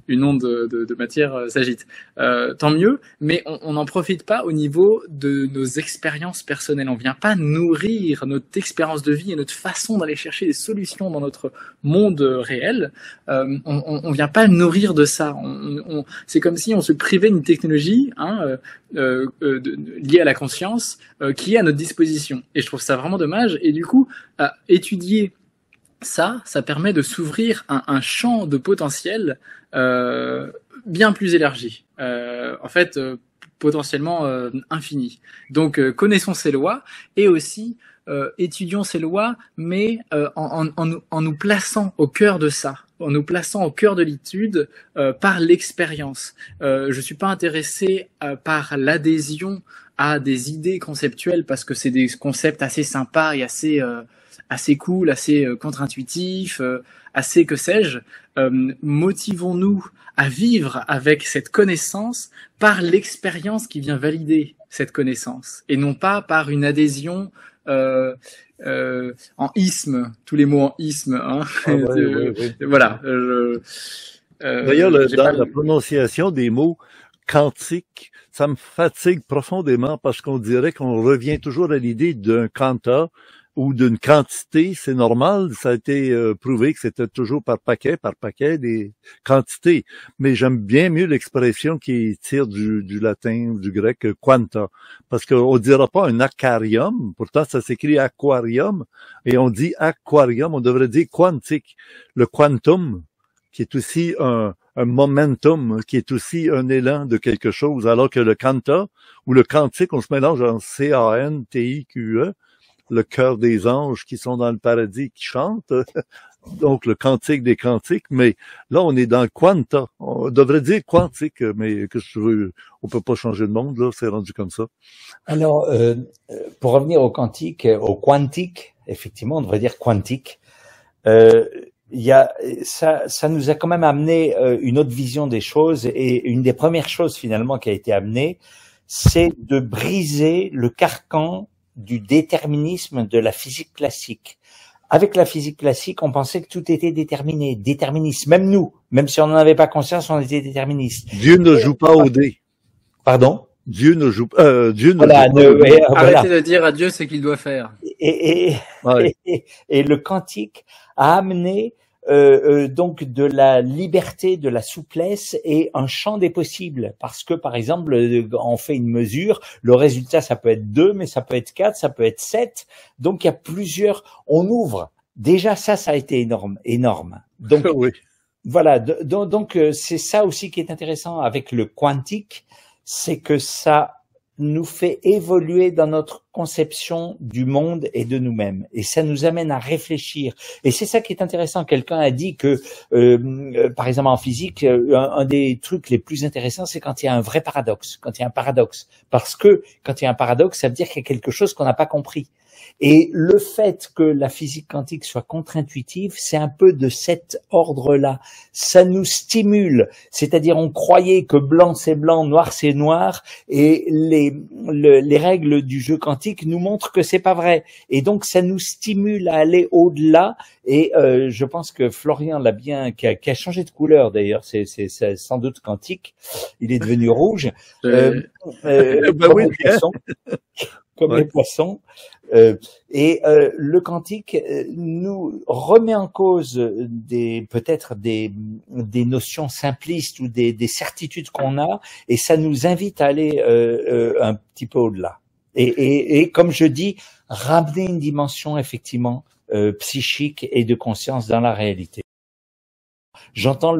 de matière s'agite. Tant mieux, mais on n'en profite pas au niveau de nos expériences personnelles. On vient pas nourrir notre expérience de vie et notre façon d'aller chercher des solutions dans notre monde réel. On vient pas nourrir de ça. C'est comme si on se privait d'une technologie liée à la conscience qui est à notre disposition. Et je trouve ça vraiment dommage. Et du coup, étudier ça permet de s'ouvrir un champ de potentiel bien plus élargi. En fait, potentiellement infini. Donc, connaissons ces lois et aussi étudions ces lois, mais en nous plaçant au cœur de ça, en nous plaçant au cœur de l'étude par l'expérience. Je suis pas intéressé par l'adhésion à des idées conceptuelles parce que c'est des concepts assez sympas et assez cool, assez contre-intuitif, assez que sais-je. Motivons-nous à vivre avec cette connaissance par l'expérience qui vient valider cette connaissance et non pas par une adhésion en isme, tous les mots en isme. Hein. Voilà. D'ailleurs, dans la prononciation des mots quantique, ça me fatigue profondément parce qu'on dirait qu'on revient toujours à l'idée d'un quanta ou d'une quantité. C'est normal, ça a été prouvé que c'était toujours par paquet des quantités. Mais j'aime bien mieux l'expression qui tire du latin, du grec, quanta. Parce qu'on dira pas un aquarium, pourtant ça s'écrit aquarium, et on dit aquarium, on devrait dire quantique. Le quantum, qui est aussi un momentum, qui est aussi un élan de quelque chose, alors que le quanta ou le quantique, on se mélange en C-A-N-T-I-Q-E, le cœur des anges qui sont dans le paradis qui chantent, donc le cantique des cantiques, mais là on est dans le quanta, on devrait dire quantique, mais que je veux, on peut pas changer de monde, là, c'est rendu comme ça. Alors, pour revenir au quantique, effectivement, on devrait dire quantique. Ça nous a quand même amené une autre vision des choses, et une des premières choses finalement qui a été amenée, c'est de briser le carcan du déterminisme de la physique classique. Avec la physique classique, on pensait que tout était déterminé, déterministe. Même nous, même si on n'en avait pas conscience, on était déterministe. Dieu ne joue pas au dé. Pardon? Dieu ne joue Arrêtez de dire à Dieu ce qu'il doit faire. Et le quantique a amené donc de la liberté, de la souplesse et un champ des possibles. Parce que, par exemple, on fait une mesure, le résultat, ça peut être 2, mais ça peut être 4, ça peut être 7. Donc, il y a plusieurs, on ouvre. Déjà, ça a été énorme. Donc, oui. Voilà. Donc, c'est ça aussi qui est intéressant avec le quantique. c'est que ça nous fait évoluer dans notre conception du monde et de nous-mêmes. Et ça nous amène à réfléchir. Et c'est ça qui est intéressant. Quelqu'un a dit que, par exemple en physique, un des trucs les plus intéressants, c'est quand il y a un vrai paradoxe, quand il y a un paradoxe. Parce que quand il y a un paradoxe, ça veut dire qu'il y a quelque chose qu'on n'a pas compris. Et le fait que la physique quantique soit contre-intuitive, c'est un peu de cet ordre-là. Ça nous stimule, c'est-à-dire on croyait que blanc c'est blanc, noir c'est noir, et les règles du jeu quantique nous montrent que c'est pas vrai. Et donc ça nous stimule à aller au-delà. Et je pense que Florian l'a bien, qui a changé de couleur d'ailleurs. C'est sans doute quantique. Il est devenu rouge. Ben oui, comme les poissons. Et le quantique nous remet en cause peut-être des notions simplistes ou des certitudes qu'on a, et ça nous invite à aller un petit peu au-delà. Et comme je dis, ramener une dimension effectivement psychique et de conscience dans la réalité. J'entends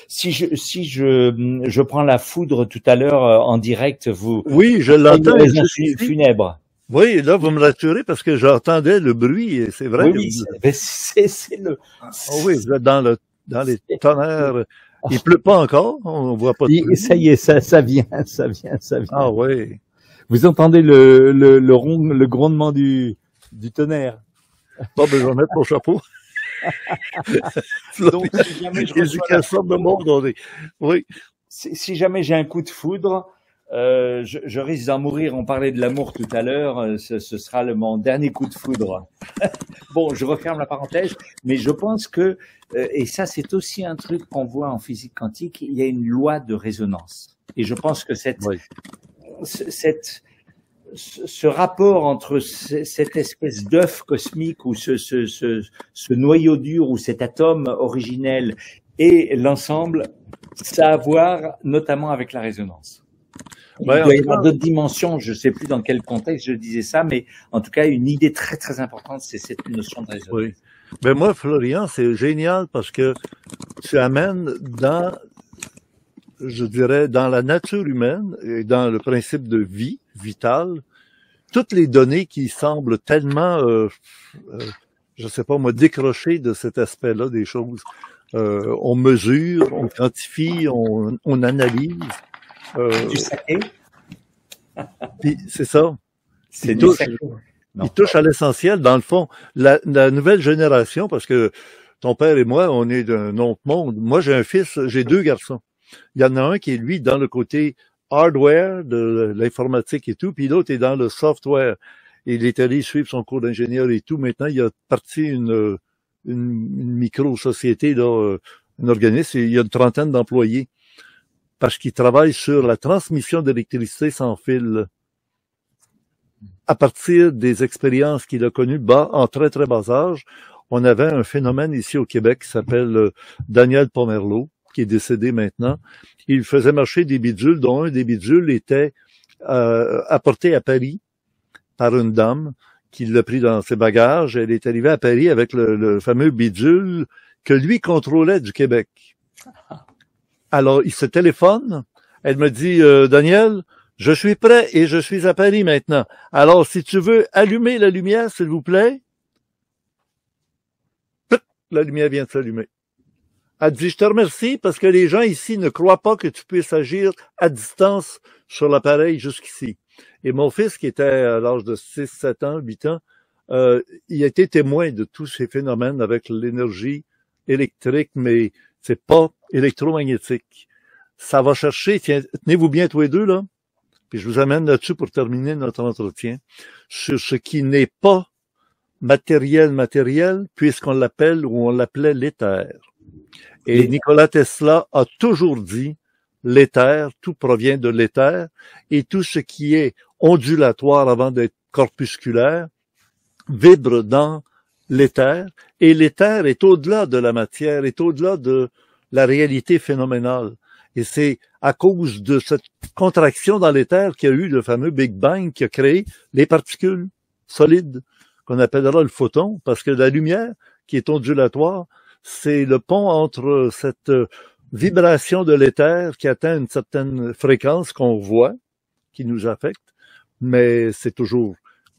si je prends la foudre tout à l'heure en direct, vous. Oui, je l'entends. Funèbre. Oui, là, vous me rassurez parce que j'entendais le bruit, et c'est vrai. Oui, c'est le. Oh oui, vous êtes dans les tonnerres. Il pleut pas encore, on voit pas. Ça y est, ça vient. Ah oui. Vous entendez le grondement du tonnerre. Pas besoin de mettre mon chapeau. Donc, si jamais je reçois de monde, oui. Si jamais j'ai un coup de foudre, je risque d'en mourir. On parlait de l'amour tout à l'heure. Ce sera mon dernier coup de foudre. Bon, je referme la parenthèse, mais je pense que, et ça c'est aussi un truc qu'on voit en physique quantique, il y a une loi de résonance. Et je pense que ce rapport entre cette espèce d'œuf cosmique ou ce noyau dur ou cet atome originel et l'ensemble, ça a à voir notamment avec la résonance. Il doit y avoir d'autres dimensions, je ne sais plus dans quel contexte je disais ça, mais en tout cas, une idée très très importante, c'est cette notion de résonance. Oui. Ben moi, Florian, c'est génial parce que tu amènes je dirais, dans la nature humaine et dans le principe de vie vitale, toutes les données qui semblent tellement, je sais pas moi, décrochées de cet aspect-là des choses. On mesure, on quantifie, on analyse. Du saké. Puis c'est ça. C'est du saké. Il touche à l'essentiel. Dans le fond, la nouvelle génération, parce que ton père et moi, on est d'un autre monde. Moi, j'ai 2 garçons. Il y en a un qui est, lui, dans le côté hardware de l'informatique et tout, puis l'autre est dans le software. Et il est allé suivre son cours d'ingénieur et tout. Maintenant, il a parti une micro-société, là, un organisme, il y a une 30aine d'employés. Parce qu'il travaille sur la transmission d'électricité sans fil. À partir des expériences qu'il a connues en très très bas âge, on avait un phénomène ici au Québec qui s'appelle Daniel Pomerleau, qui est décédé maintenant. Il faisait marcher des bidules, dont un des bidules était apporté à Paris par une dame qui l'a pris dans ses bagages. Elle est arrivée à Paris avec le fameux bidule que lui contrôlait du Québec. Alors, il se téléphone. Elle me dit, Daniel, je suis prêt et je suis à Paris maintenant. Alors, si tu veux allumer la lumière, s'il vous plaît. La lumière vient de s'allumer. Elle dit, je te remercie parce que les gens ici ne croient pas que tu puisses agir à distance sur l'appareil jusqu'ici. Et mon fils, qui était à l'âge de 6, 7 ans, 8 ans, il a été témoin de tous ces phénomènes avec l'énergie électrique, mais c'est pas électromagnétique. Ça va chercher, tenez-vous bien tous les deux, là, puis je vous amène là-dessus pour terminer notre entretien, sur ce qui n'est pas matériel, puisqu'on l'appelle ou on l'appelait l'éther. Et Nikola Tesla a toujours dit, l'éther, tout provient de l'éther, et tout ce qui est ondulatoire avant d'être corpusculaire vibre dans l'éther, et l'éther est au-delà de la matière, est au-delà de la réalité phénoménale. Et c'est à cause de cette contraction dans l'éther qu'il y a eu le fameux Big Bang qui a créé les particules solides, qu'on appellera le photon, parce que la lumière, qui est ondulatoire, c'est le pont entre cette vibration de l'éther qui atteint une certaine fréquence qu'on voit, qui nous affecte, mais c'est toujours,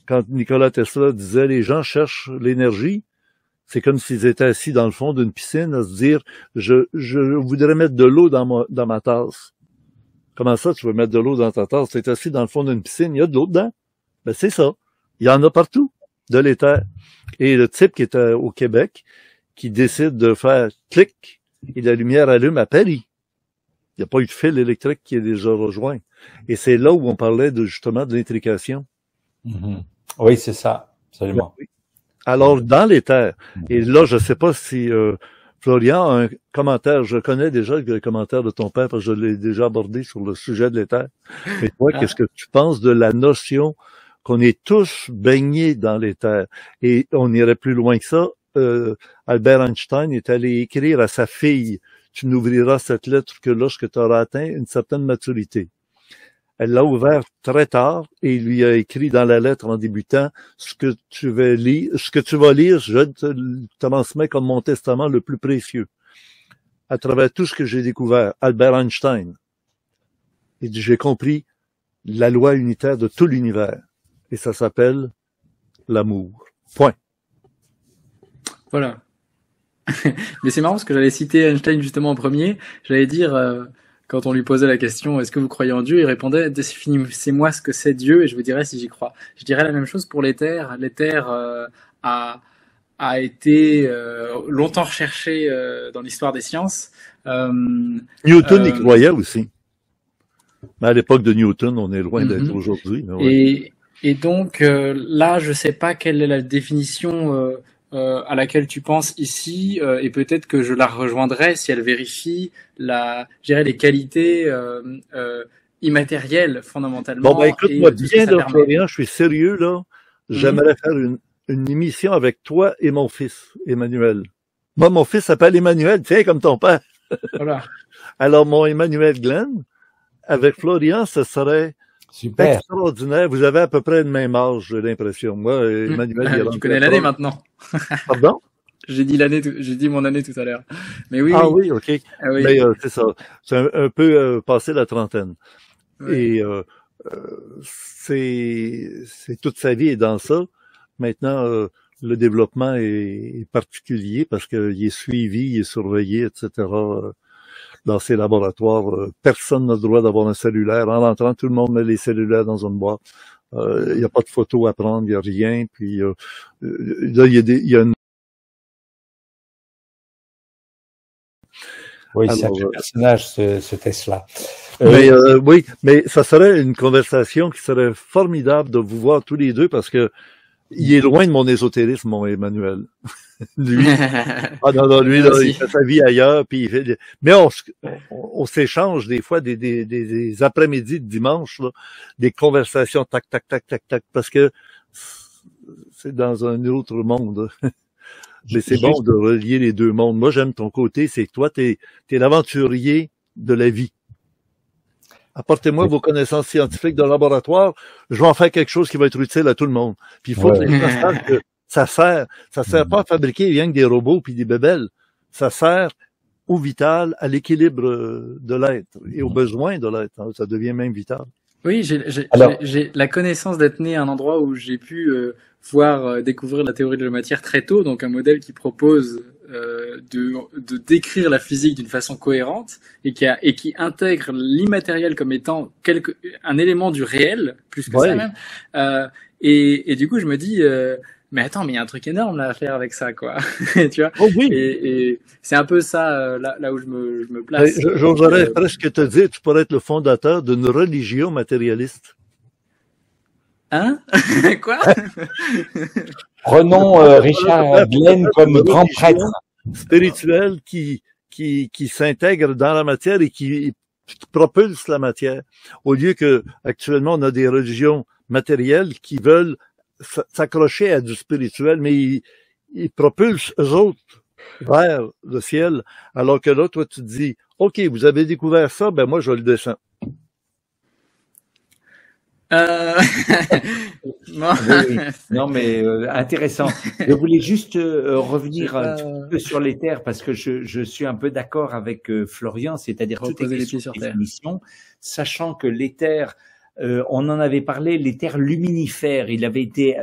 quand Nikola Tesla disait les gens cherchent l'énergie, c'est comme s'ils étaient assis dans le fond d'une piscine à se dire je voudrais mettre de l'eau dans ma tasse. Comment ça, tu veux mettre de l'eau dans ta tasse? Tu es assis dans le fond d'une piscine, il y a de l'eau dedans. Ben, c'est ça. Il y en a partout, de l'éther. Et le type qui était au Québec, qui décide de faire clic, et la lumière allume à Paris. Il n'y a pas eu de fil électrique qui est déjà rejoint. Et c'est là où on parlait justement de l'intrication. Mm-hmm. Oui, c'est ça, absolument. Oui. Alors, dans l'éther, et là, je ne sais pas si Florian a un commentaire, je connais déjà le commentaire de ton père, parce que je l'ai déjà abordé sur le sujet de l'éther. Mais toi, qu'est-ce que tu penses de la notion qu'on est tous baignés dans l'éther? Et on irait plus loin que ça. Albert Einstein est allé écrire à sa fille, tu n'ouvriras cette lettre que lorsque tu auras atteint une certaine maturité. Elle l'a ouvert très tard et il lui a écrit dans la lettre en débutant ce que tu vas lire, je te transmets comme mon testament le plus précieux. À travers tout ce que j'ai découvert, Albert Einstein, il dit, j'ai compris la loi unitaire de tout l'univers et ça s'appelle l'amour. Point. Voilà. Mais c'est marrant parce que j'allais citer Einstein justement en premier. J'allais dire, quand on lui posait la question, est-ce que vous croyez en Dieu? Il répondait, définissez-moi ce que c'est Dieu et je vous dirai si j'y crois. Je dirais la même chose pour l'éther. L'éther a été longtemps recherché dans l'histoire des sciences. Newton y croyait aussi. Mais à l'époque de Newton, on est loin d'être aujourd'hui. Ouais. Et donc là, je sais pas quelle est la définition à laquelle tu penses ici, et peut-être que je la rejoindrai si elle vérifie les qualités immatérielles fondamentalement. Bon, ben écoute-moi bien, là, Florian, je suis sérieux, là. J'aimerais faire une émission avec toi et mon fils, Emmanuel. Moi, mon fils s'appelle Emmanuel, tiens, comme ton père. Voilà. Alors, mon Emmanuel Glenn, avec Florian, ce serait super extraordinaire. Vous avez à peu près le même âge, j'ai l'impression. Moi, Emmanuel, tu connais l'année maintenant. Pardon? J'ai dit mon année tout à l'heure. Mais oui. Oui, ok. Ah, oui. Mais c'est ça. C'est un peu passé la trentaine. Oui. Et c'est toute sa vie est dans ça. Maintenant, le développement est particulier parce qu'il est suivi, il est surveillé, etc. Dans ces laboratoires, personne n'a le droit d'avoir un cellulaire. En rentrant, tout le monde met les cellulaires dans une boîte. Il n'y a pas de photos à prendre, il n'y a rien. Puis là, il y a une... Oui, c'est un personnage, ce Tesla. Mais oui, mais ça serait une conversation qui serait formidable de vous voir tous les deux parce que il est loin de mon ésotérisme, mon Emmanuel. Lui, lui, là, il fait sa vie ailleurs, puis il fait... Mais on s'échange des fois des après-midi de dimanche, là, des conversations tac, tac, tac, tac, tac, parce que c'est dans un autre monde. Mais c'est bon de relier les deux mondes. Moi, j'aime ton côté, c'est que toi, t'es l'aventurier de la vie. Apportez-moi vos connaissances scientifiques de laboratoire, je vais en faire quelque chose qui va être utile à tout le monde. Puis il faut que les gens sachent que ça sert pas à fabriquer rien que des robots puis des bébelles. Ça sert au vital, à l'équilibre de l'être et aux besoins de l'être. Ça devient même vital. Oui, j'ai la connaissance d'être né à un endroit où j'ai pu découvrir la théorie de la matière très tôt, donc un modèle qui propose de décrire la physique d'une façon cohérente et qui intègre l'immatériel comme étant un élément du réel, plus que ça même. Et du coup, je me dis, mais attends, mais il y a un truc énorme là à faire avec ça, quoi. Tu vois. Oh oui. Et c'est un peu ça là où je me place. J'oserais presque te dire, tu pourrais être le fondateur d'une religion matérialiste. Hein? Quoi? Prenons Richard Glenn comme grand prêtre spirituel qui s'intègre dans la matière et qui propulse la matière. Au lieu que actuellement on a des religions matérielles qui veulent s'accrocher à du spirituel, mais ils propulsent eux autres vers le ciel, alors que là, toi, tu te dis, OK, vous avez découvert ça, ben moi, je le descends. Non. Oui. Non, mais intéressant. Je voulais juste revenir un petit peu sur les terres parce que je suis un peu d'accord avec Florian, c'est-à-dire toutes les questions de définition, sachant que les terres, on en avait parlé, les terres luminifères. Il avait été.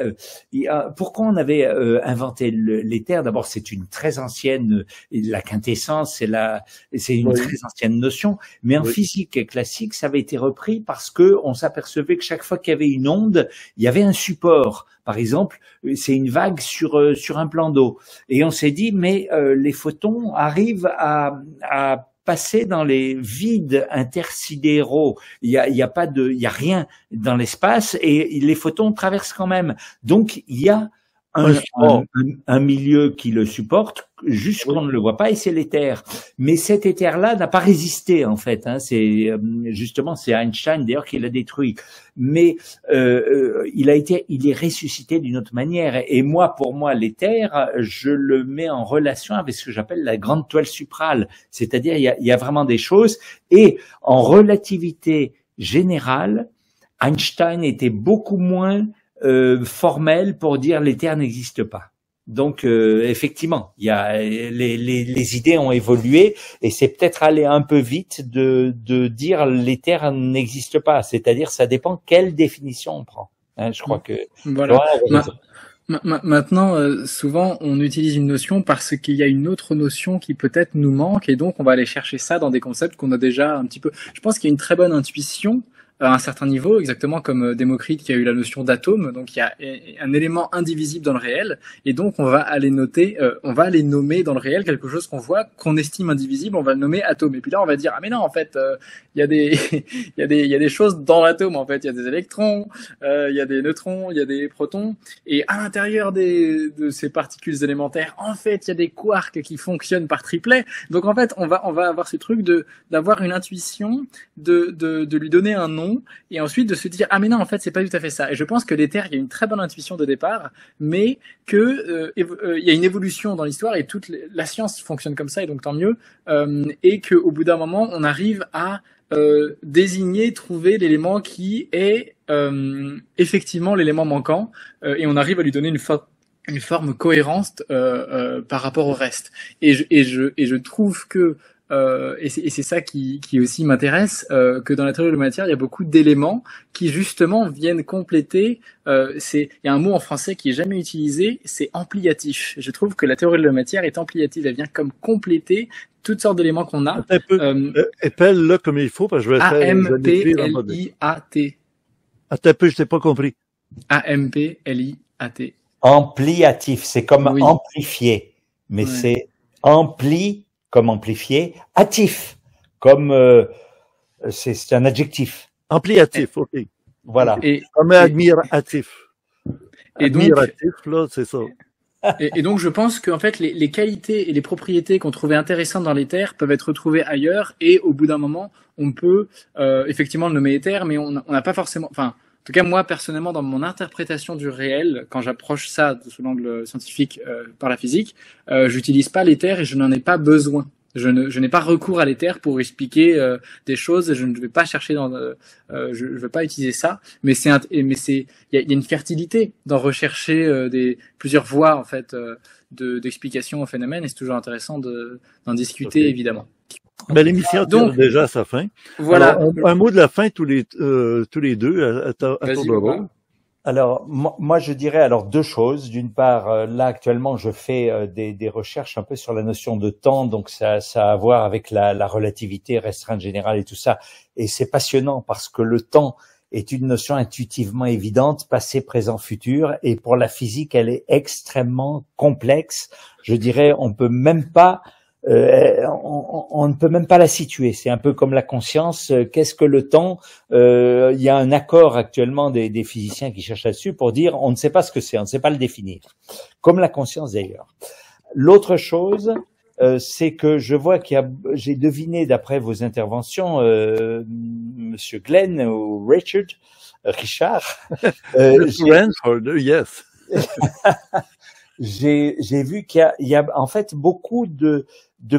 Pourquoi on avait inventé les terres? D'abord, c'est une très ancienne. La quintessence, c'est une très ancienne notion. Mais en physique classique, ça avait été repris parce que on s'apercevait que chaque fois qu'il y avait une onde, il y avait un support. Par exemple, c'est une vague sur un plan d'eau. Et on s'est dit, mais les photons arrivent à passer dans les vides intersidéraux. Il y a rien dans l'espace et les photons traversent quand même. Donc, il y a un milieu qui le supporte, juste qu'on ne le voit pas, et c'est l'éther. Mais cet éther-là n'a pas résisté, en fait. Hein. C'est justement, c'est Einstein d'ailleurs qui l'a détruit. Mais il est ressuscité d'une autre manière. Et moi, pour moi, l'éther, je le mets en relation avec ce que j'appelle la grande toile suprale. C'est-à-dire, il y a vraiment des choses. Et en relativité générale, Einstein était beaucoup moins formel pour dire l'éther n'existe pas. Donc effectivement, il y a les idées ont évolué et c'est peut-être aller un peu vite de dire l'éther n'existe pas. C'est-à-dire, ça dépend quelle définition on prend. Hein, je crois que voilà. Maintenant, souvent, on utilise une notion parce qu'il y a une autre notion qui peut-être nous manque et donc on va aller chercher ça dans des concepts qu'on a déjà un petit peu. Je pense qu'il y a une très bonne intuition à un certain niveau, exactement comme Démocrite qui a eu la notion d'atome. Donc il y a un élément indivisible dans le réel, et donc on va aller nommer dans le réel quelque chose qu'on voit, qu'on estime indivisible, on va le nommer atome. Et puis là on va dire ah mais non, en fait il y a des choses dans l'atome, en fait il y a des électrons, il y a des neutrons, il y a des protons, et à l'intérieur de ces particules élémentaires, en fait il y a des quarks qui fonctionnent par triplet. Donc en fait on va avoir ce truc d'avoir une intuition, de lui donner un nom, et ensuite de se dire ah mais non, en fait c'est pas tout à fait ça. Et je pense que l'éther, il y a une très bonne intuition de départ, mais que il y a une évolution dans l'histoire, et la science fonctionne comme ça, et donc tant mieux, et que au bout d'un moment on arrive à désigner, trouver l'élément qui est effectivement l'élément manquant, et on arrive à lui donner une forme cohérente par rapport au reste. Et je trouve que et c'est ça qui aussi m'intéresse, que dans la théorie de la matière, il y a beaucoup d'éléments qui justement viennent compléter. Il y a un mot en français qui est jamais utilisé, c'est ampliatif. Je trouve que la théorie de la matière est ampliative, elle vient comme compléter toutes sortes d'éléments qu'on a. Épelle-le comme il faut, parce que je vais A-M-P-L-I-A-T. Attends un peu, je t'ai pas compris. A-M-P-L-I-A-T. Ampliatif, c'est comme amplifié, mais c'est ampli comme amplifié, hâtif, comme c'est un adjectif. Ampliatif, ok. Voilà. Comme admiratif. Admiratif, là, c'est ça. Et donc je pense qu'en fait les qualités et les propriétés qu'on trouvait intéressantes dans l'éther peuvent être retrouvées ailleurs, et au bout d'un moment on peut effectivement le nommer éther, mais on n'a pas forcément. Enfin, en tout cas moi personnellement, dans mon interprétation du réel, quand j'approche ça sous l'angle scientifique par la physique, j'utilise pas l'éther et je n'en ai pas besoin. Je n'ai pas recours à l'éther pour expliquer des choses. Je ne vais pas chercher je vais pas utiliser ça. Mais il y a une fertilité dans rechercher plusieurs voies en fait d'explication au phénomène, et c'est toujours intéressant d'en discuter, évidemment. Ben, l'émission tire déjà à sa fin. Voilà. Alors, un mot de la fin tous les deux à tour de rôle. Alors, moi, je dirais deux choses. D'une part, là, actuellement, je fais des recherches un peu sur la notion de temps, donc ça a à voir avec la relativité restreinte générale et tout ça. Et c'est passionnant parce que le temps est une notion intuitivement évidente, passé, présent, futur. Et pour la physique, elle est extrêmement complexe. Je dirais, on ne peut même pas la situer. C'est un peu comme la conscience. Qu'est-ce que le temps? Il y a un accord actuellement des physiciens qui cherchent là-dessus pour dire on ne sait pas ce que c'est, on ne sait pas le définir. Comme la conscience d'ailleurs. L'autre chose, c'est que je vois j'ai deviné d'après vos interventions, Monsieur Glenn ou Richard. Yes. J'ai vu qu'il y a en fait beaucoup de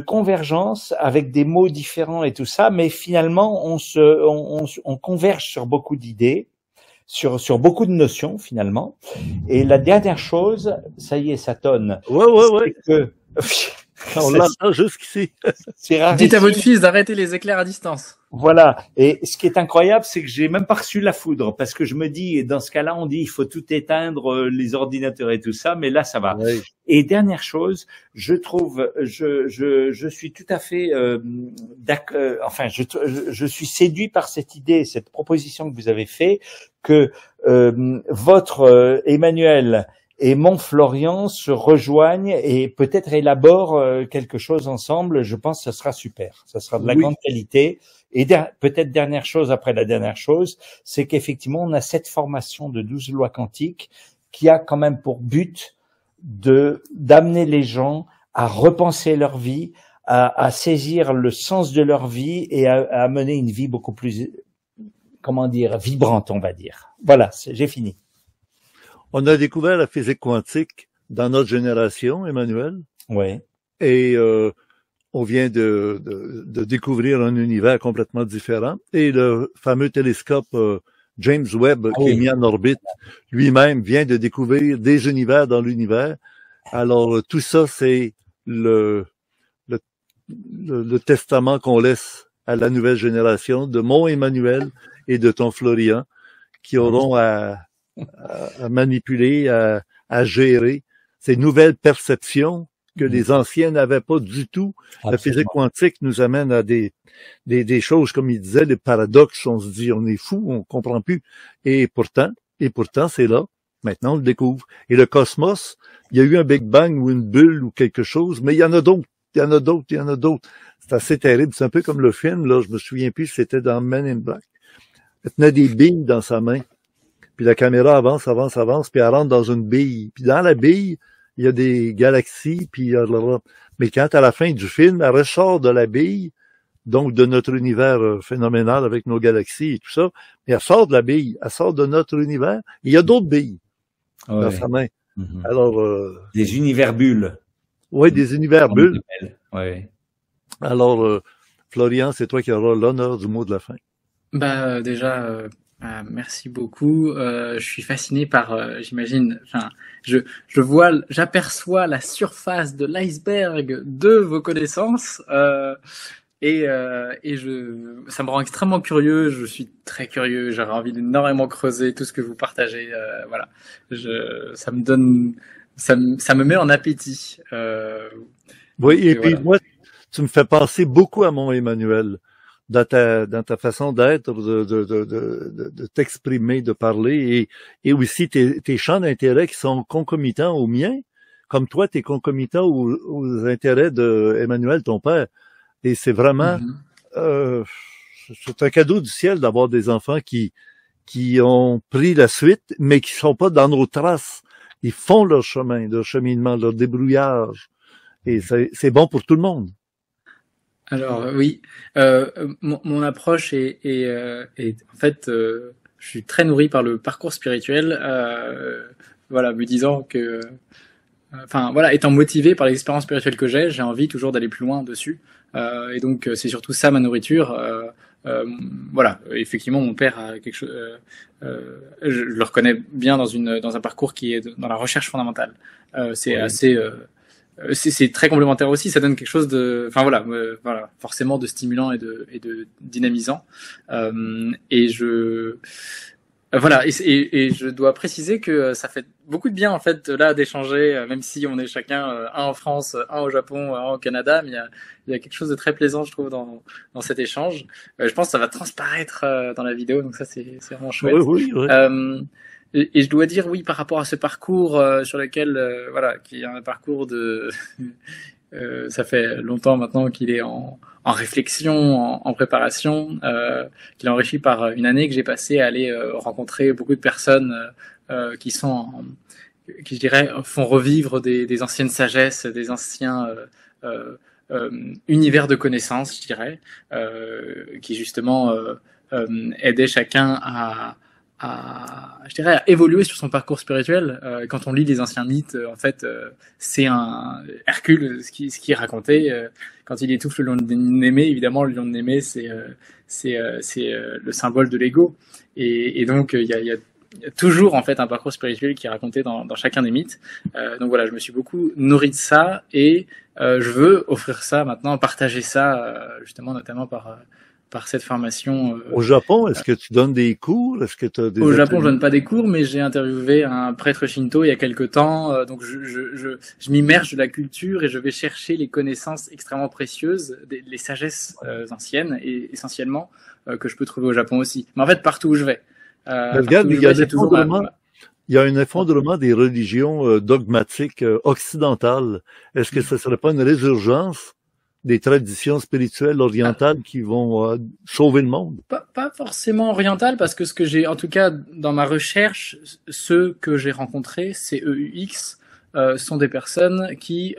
convergence avec des mots différents et tout ça, mais finalement on converge sur beaucoup d'idées, sur beaucoup de notions finalement. Et la dernière chose, ça y est, ça tonne. Ouais. Que... On l'entend jusqu'ici. Dites à votre fils d'arrêter les éclairs à distance. Voilà. Et ce qui est incroyable, c'est que j'ai même pas reçu la foudre, parce que je me dis, et dans ce cas-là, on dit il faut tout éteindre, les ordinateurs et tout ça, mais là ça va. Oui. Et dernière chose, je trouve, je suis tout à fait, enfin, je suis séduit par cette idée, cette proposition que vous avez fait, que votre Emmanuel et mon Florian se rejoignent et peut-être élaborent quelque chose ensemble. Je pense que ça sera super. Ça sera de la grande qualité. Et peut-être dernière chose après la dernière chose, c'est qu'effectivement, on a cette formation de 12 lois quantiques qui a quand même pour but d'amener les gens à repenser leur vie, à saisir le sens de leur vie et à mener une vie beaucoup plus, vibrante, on va dire. Voilà, j'ai fini. On a découvert la physique quantique dans notre génération, Emmanuel. Oui. Et on vient de découvrir un univers complètement différent. Et le fameux télescope James Webb qui est mis en orbite, lui-même vient de découvrir des univers dans l'univers. Alors tout ça, c'est le testament qu'on laisse à la nouvelle génération de mon Emmanuel et de ton Florian, qui auront à manipuler, à gérer ces nouvelles perceptions que les anciens n'avaient pas du tout. Absolument. La physique quantique nous amène à des choses, comme il disait, des paradoxes. On se dit, on est fou, on comprend plus. Et pourtant, c'est là. Maintenant, on le découvre. Et le cosmos, il y a eu un Big Bang ou une bulle ou quelque chose, mais il y en a d'autres. C'est assez terrible. C'est un peu comme le film, là. Je me souviens plus si c'était dans Men in Black. Il tenait des billes dans sa main. Puis la caméra avance, puis elle rentre dans une bille. Puis dans la bille, il y a des galaxies, puis mais quand à la fin du film, elle ressort de la bille, donc de notre univers phénoménal avec nos galaxies et tout ça, et elle sort de la bille, elle sort de notre univers, et il y a d'autres billes dans sa main. Mm-hmm. Alors des univers bulles. Oui, des univers bulles. Oui. Alors, Florian, c'est toi qui auras l'honneur du mot de la fin. Déjà, merci beaucoup. Je suis fasciné par, j'imagine, enfin, j'aperçois la surface de l'iceberg de vos connaissances, et ça me rend extrêmement curieux. Je suis très curieux. J'aurais envie d'énormément creuser tout ce que vous partagez. Voilà, ça me met en appétit. Oui, et puis moi, tu me fais penser beaucoup à mon Emmanuel. Dans ta façon d'être, de t'exprimer, de parler, et aussi tes champs d'intérêt qui sont concomitants aux miens, comme toi, t'es concomitant aux intérêts de Emmanuel, ton père. Et c'est vraiment, c'est un cadeau du ciel d'avoir des enfants qui ont pris la suite, mais qui sont pas dans nos traces. Ils font leur chemin, leur cheminement, leur débrouillage. Et c'est bon pour tout le monde. Alors oui, mon approche est en fait, je suis très nourri par le parcours spirituel, voilà, me disant que, enfin voilà, étant motivé par l'expérience spirituelle que j'ai envie toujours d'aller plus loin dessus, et donc c'est surtout ça ma nourriture. Voilà, effectivement, mon père a quelque chose, je le reconnais bien dans un parcours qui est dans la recherche fondamentale. C'est assez c'est très complémentaire aussi, ça donne quelque chose de, enfin voilà, forcément de stimulant et de dynamisant. Et je dois préciser que ça fait beaucoup de bien en fait là d'échanger, même si on est chacun un en France, un au Japon, un au Canada, mais il y a quelque chose de très plaisant, je trouve, dans cet échange. Je pense que ça va transparaître dans la vidéo, donc ça c'est vraiment chouette. Oui. Et je dois dire, oui, par rapport à ce parcours sur lequel, voilà, qui est un parcours de... ça fait longtemps maintenant qu'il est en réflexion, en préparation, qu'il est enrichi par une année que j'ai passée à aller rencontrer beaucoup de personnes qui je dirais, font revivre des anciennes sagesses, des anciens univers de connaissances, je dirais, qui justement aidaient chacun je dirais, à évoluer sur son parcours spirituel. Quand on lit les anciens mythes, en fait, c'est un Hercule, ce qui est raconté. Quand il étouffe le lion de Némée, évidemment, le lion de Némée, c'est le symbole de l'ego. Et donc, il y a toujours en fait un parcours spirituel qui est raconté dans chacun des mythes. Donc voilà, je me suis beaucoup nourri de ça et je veux offrir ça maintenant, partager ça justement notamment par cette formation. Au Japon, est-ce que tu donnes des cours? Est-ce que tu as des Au Japon, je donne pas des cours, mais j'ai interviewé un prêtre shinto il y a quelque temps. Donc je m'immerge de la culture et je vais chercher les connaissances extrêmement précieuses, les sagesses anciennes et essentiellement que je peux trouver au Japon aussi. Mais en fait, partout où je vais. Regarde, il y a un effondrement des religions dogmatiques occidentales. Est-ce que ce serait pas une résurgence des traditions spirituelles orientales qui vont sauver le monde? Pas forcément orientales, parce que ce que j'ai, en tout cas dans ma recherche, ceux que j'ai rencontrés, CEUX, sont des personnes qui,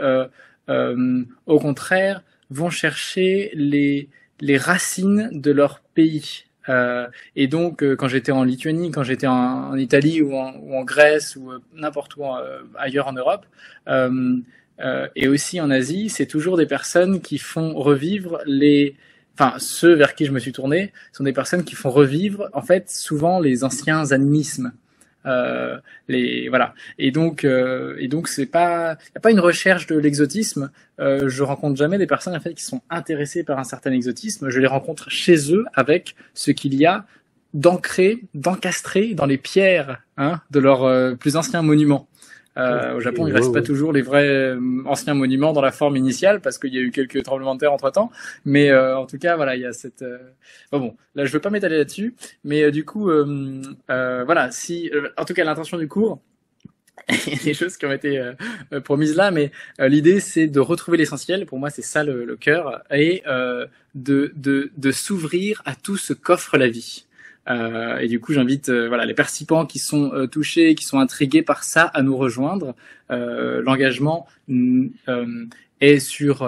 au contraire, vont chercher les racines de leur pays. Et donc, quand j'étais en Lituanie, quand j'étais en Italie ou en Grèce ou n'importe où ailleurs en Europe, et aussi en Asie, c'est toujours des personnes qui font revivre ceux vers qui je me suis tourné sont des personnes qui font revivre, en fait, souvent les anciens animismes. Voilà. Et donc c'est pas, y a pas une recherche de l'exotisme. Je rencontre jamais des personnes, en fait, qui sont intéressées par un certain exotisme. Je les rencontre chez eux avec ce qu'il y a d'encastré dans les pierres, de leurs plus anciens monuments. Au Japon, il reste pas toujours les vrais anciens monuments dans la forme initiale parce qu'il y a eu quelques tremblements de terre entre-temps. Mais en tout cas, voilà, il y a cette. Bon, là, je veux pas m'étaler là-dessus, mais du coup, voilà, en tout cas, l'intention du cours, il y a des choses qui ont été promises là, mais l'idée, c'est de retrouver l'essentiel. Pour moi, c'est ça le cœur, et de s'ouvrir à tout ce qu'offre la vie. Et du coup, j'invite les participants qui sont touchés, qui sont intrigués par ça, à nous rejoindre. L'engagement est sur,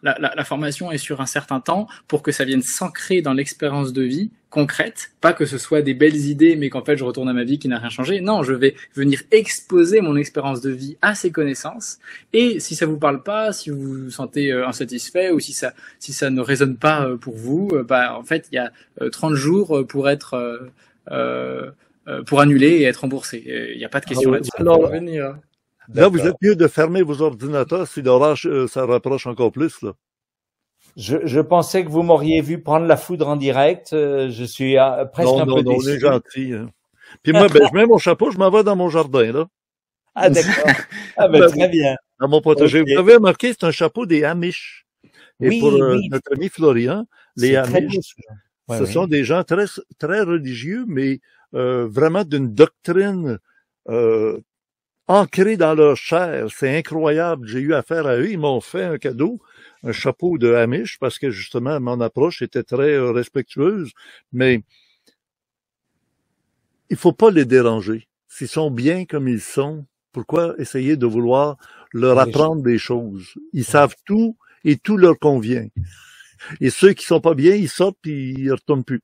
la formation est sur un certain temps pour que ça vienne s'ancrer dans l'expérience de vie concrète, pas que ce soit des belles idées, mais qu'en fait je retourne à ma vie qui n'a rien changé. Non, je vais venir exposer mon expérience de vie à ces connaissances. Et si ça vous parle pas, si vous vous sentez insatisfait, ou si ça ne résonne pas pour vous, en fait, il y a 30 jours pour être pour annuler et être remboursé. Il n'y a pas de question là-dessus. Alors, là, vous êtes mieux de fermer vos ordinateurs si l'orage ça rapproche encore plus, là. Je pensais que vous m'auriez vu prendre la foudre en direct. Je suis presque un peu déçu. Non, on est gentil. Puis moi, je mets mon chapeau, je m'en vais dans mon jardin, là. Ah, d'accord. Très bien. Dans mon potager. Okay. Vous avez remarqué, c'est un chapeau des Amish. Et pour notre ami Florian, les Amish, ce sont des gens très, très religieux, mais vraiment d'une doctrine ancrée dans leur chair. C'est incroyable. J'ai eu affaire à eux. Ils m'ont fait un cadeau, un chapeau de Amish, parce que justement, mon approche était très respectueuse. Mais il faut pas les déranger. S'ils sont bien comme ils sont, pourquoi essayer de vouloir leur apprendre des choses? Ils savent tout et tout leur convient. Et ceux qui sont pas bien, ils sortent puis ils retournent plus.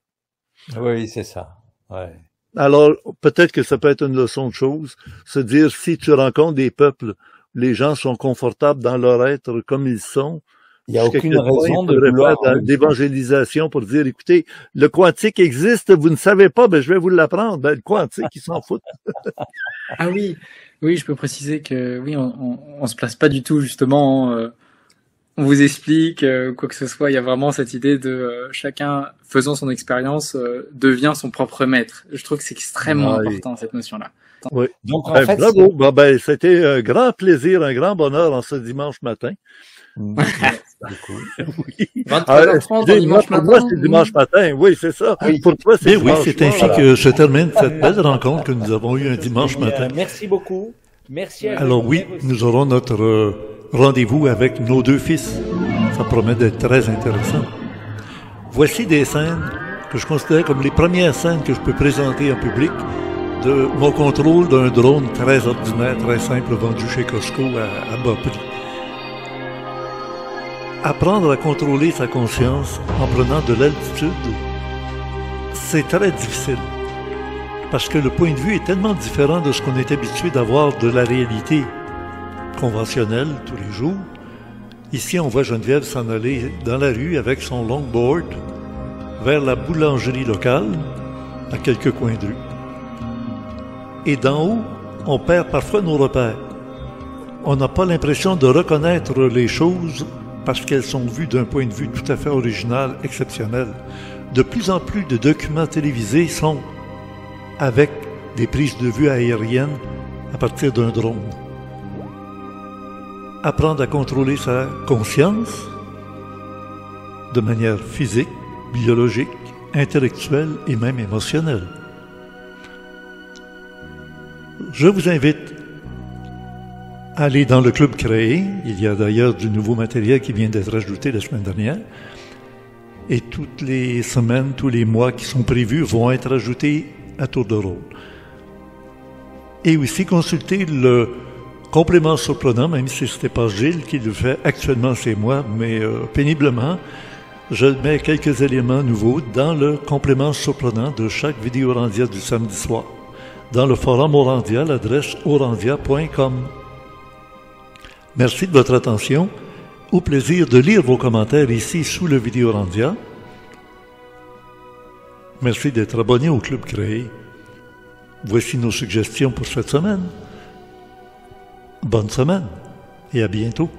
Oui, c'est ça. Ouais. Alors, peut-être que ça peut être une leçon de choses. Se dire, si tu rencontres des peuples, les gens sont confortables dans leur être comme ils sont. Il n'y a aucune raison de vouloir d'évangélisation pour dire, écoutez, le quantique existe, vous ne savez pas, je vais vous l'apprendre. Le quantique, ils s'en foutent. Ah oui, je peux préciser que oui, on se place pas du tout justement. On vous explique quoi que ce soit. Il y a vraiment cette idée de chacun faisant son expérience devient son propre maître. Je trouve que c'est extrêmement important cette notion-là. Oui. Donc en fait, bravo. C'était un grand plaisir, un grand bonheur en ce dimanche matin. Oui. 23h30 dimanche matin. Pour moi, c'est dimanche matin. Oui, c'est ça. Oui. Pour toi, c'est dimanche. Oui, c'est ainsi que se termine cette belle rencontre que nous avons eue un dimanche matin. Merci beaucoup. Merci à vous. Alors oui, nous aurons notre rendez-vous avec nos deux fils. Ça promet d'être très intéressant. Voici des scènes que je considère comme les premières scènes que je peux présenter en public de mon contrôle d'un drone très ordinaire, très simple, vendu chez Costco à bas prix. Apprendre à contrôler sa conscience en prenant de l'altitude, c'est très difficile. Parce que le point de vue est tellement différent de ce qu'on est habitué d'avoir de la réalité conventionnelle tous les jours. Ici, on voit Geneviève s'en aller dans la rue avec son longboard vers la boulangerie locale, à quelques coins de rue. et d'en haut, on perd parfois nos repères. On n'a pas l'impression de reconnaître les choses parce qu'elles sont vues d'un point de vue tout à fait original, exceptionnel. De plus en plus de documents télévisés sont avec des prises de vue aériennes à partir d'un drone. Apprendre à contrôler sa conscience de manière physique, biologique, intellectuelle et même émotionnelle. Je vous invite à aller dans le club créé. Il y a d'ailleurs du nouveau matériel qui vient d'être ajouté la semaine dernière. Et toutes les semaines, tous les mois qui sont prévus vont être ajoutés à tour de rôle. Et aussi consulter le complément surprenant, même si ce n'était pas Gilles qui le fait, actuellement c'est moi, mais péniblement, je mets quelques éléments nouveaux dans le complément surprenant de chaque vidéo Orandia du samedi soir. Dans le forum Orandia, l'adresse orandia.com. Merci de votre attention. Au plaisir de lire vos commentaires ici sous le vidéo Orandia. Merci d'être abonné au Club Créé. Voici nos suggestions pour cette semaine. Bonne semaine et à bientôt.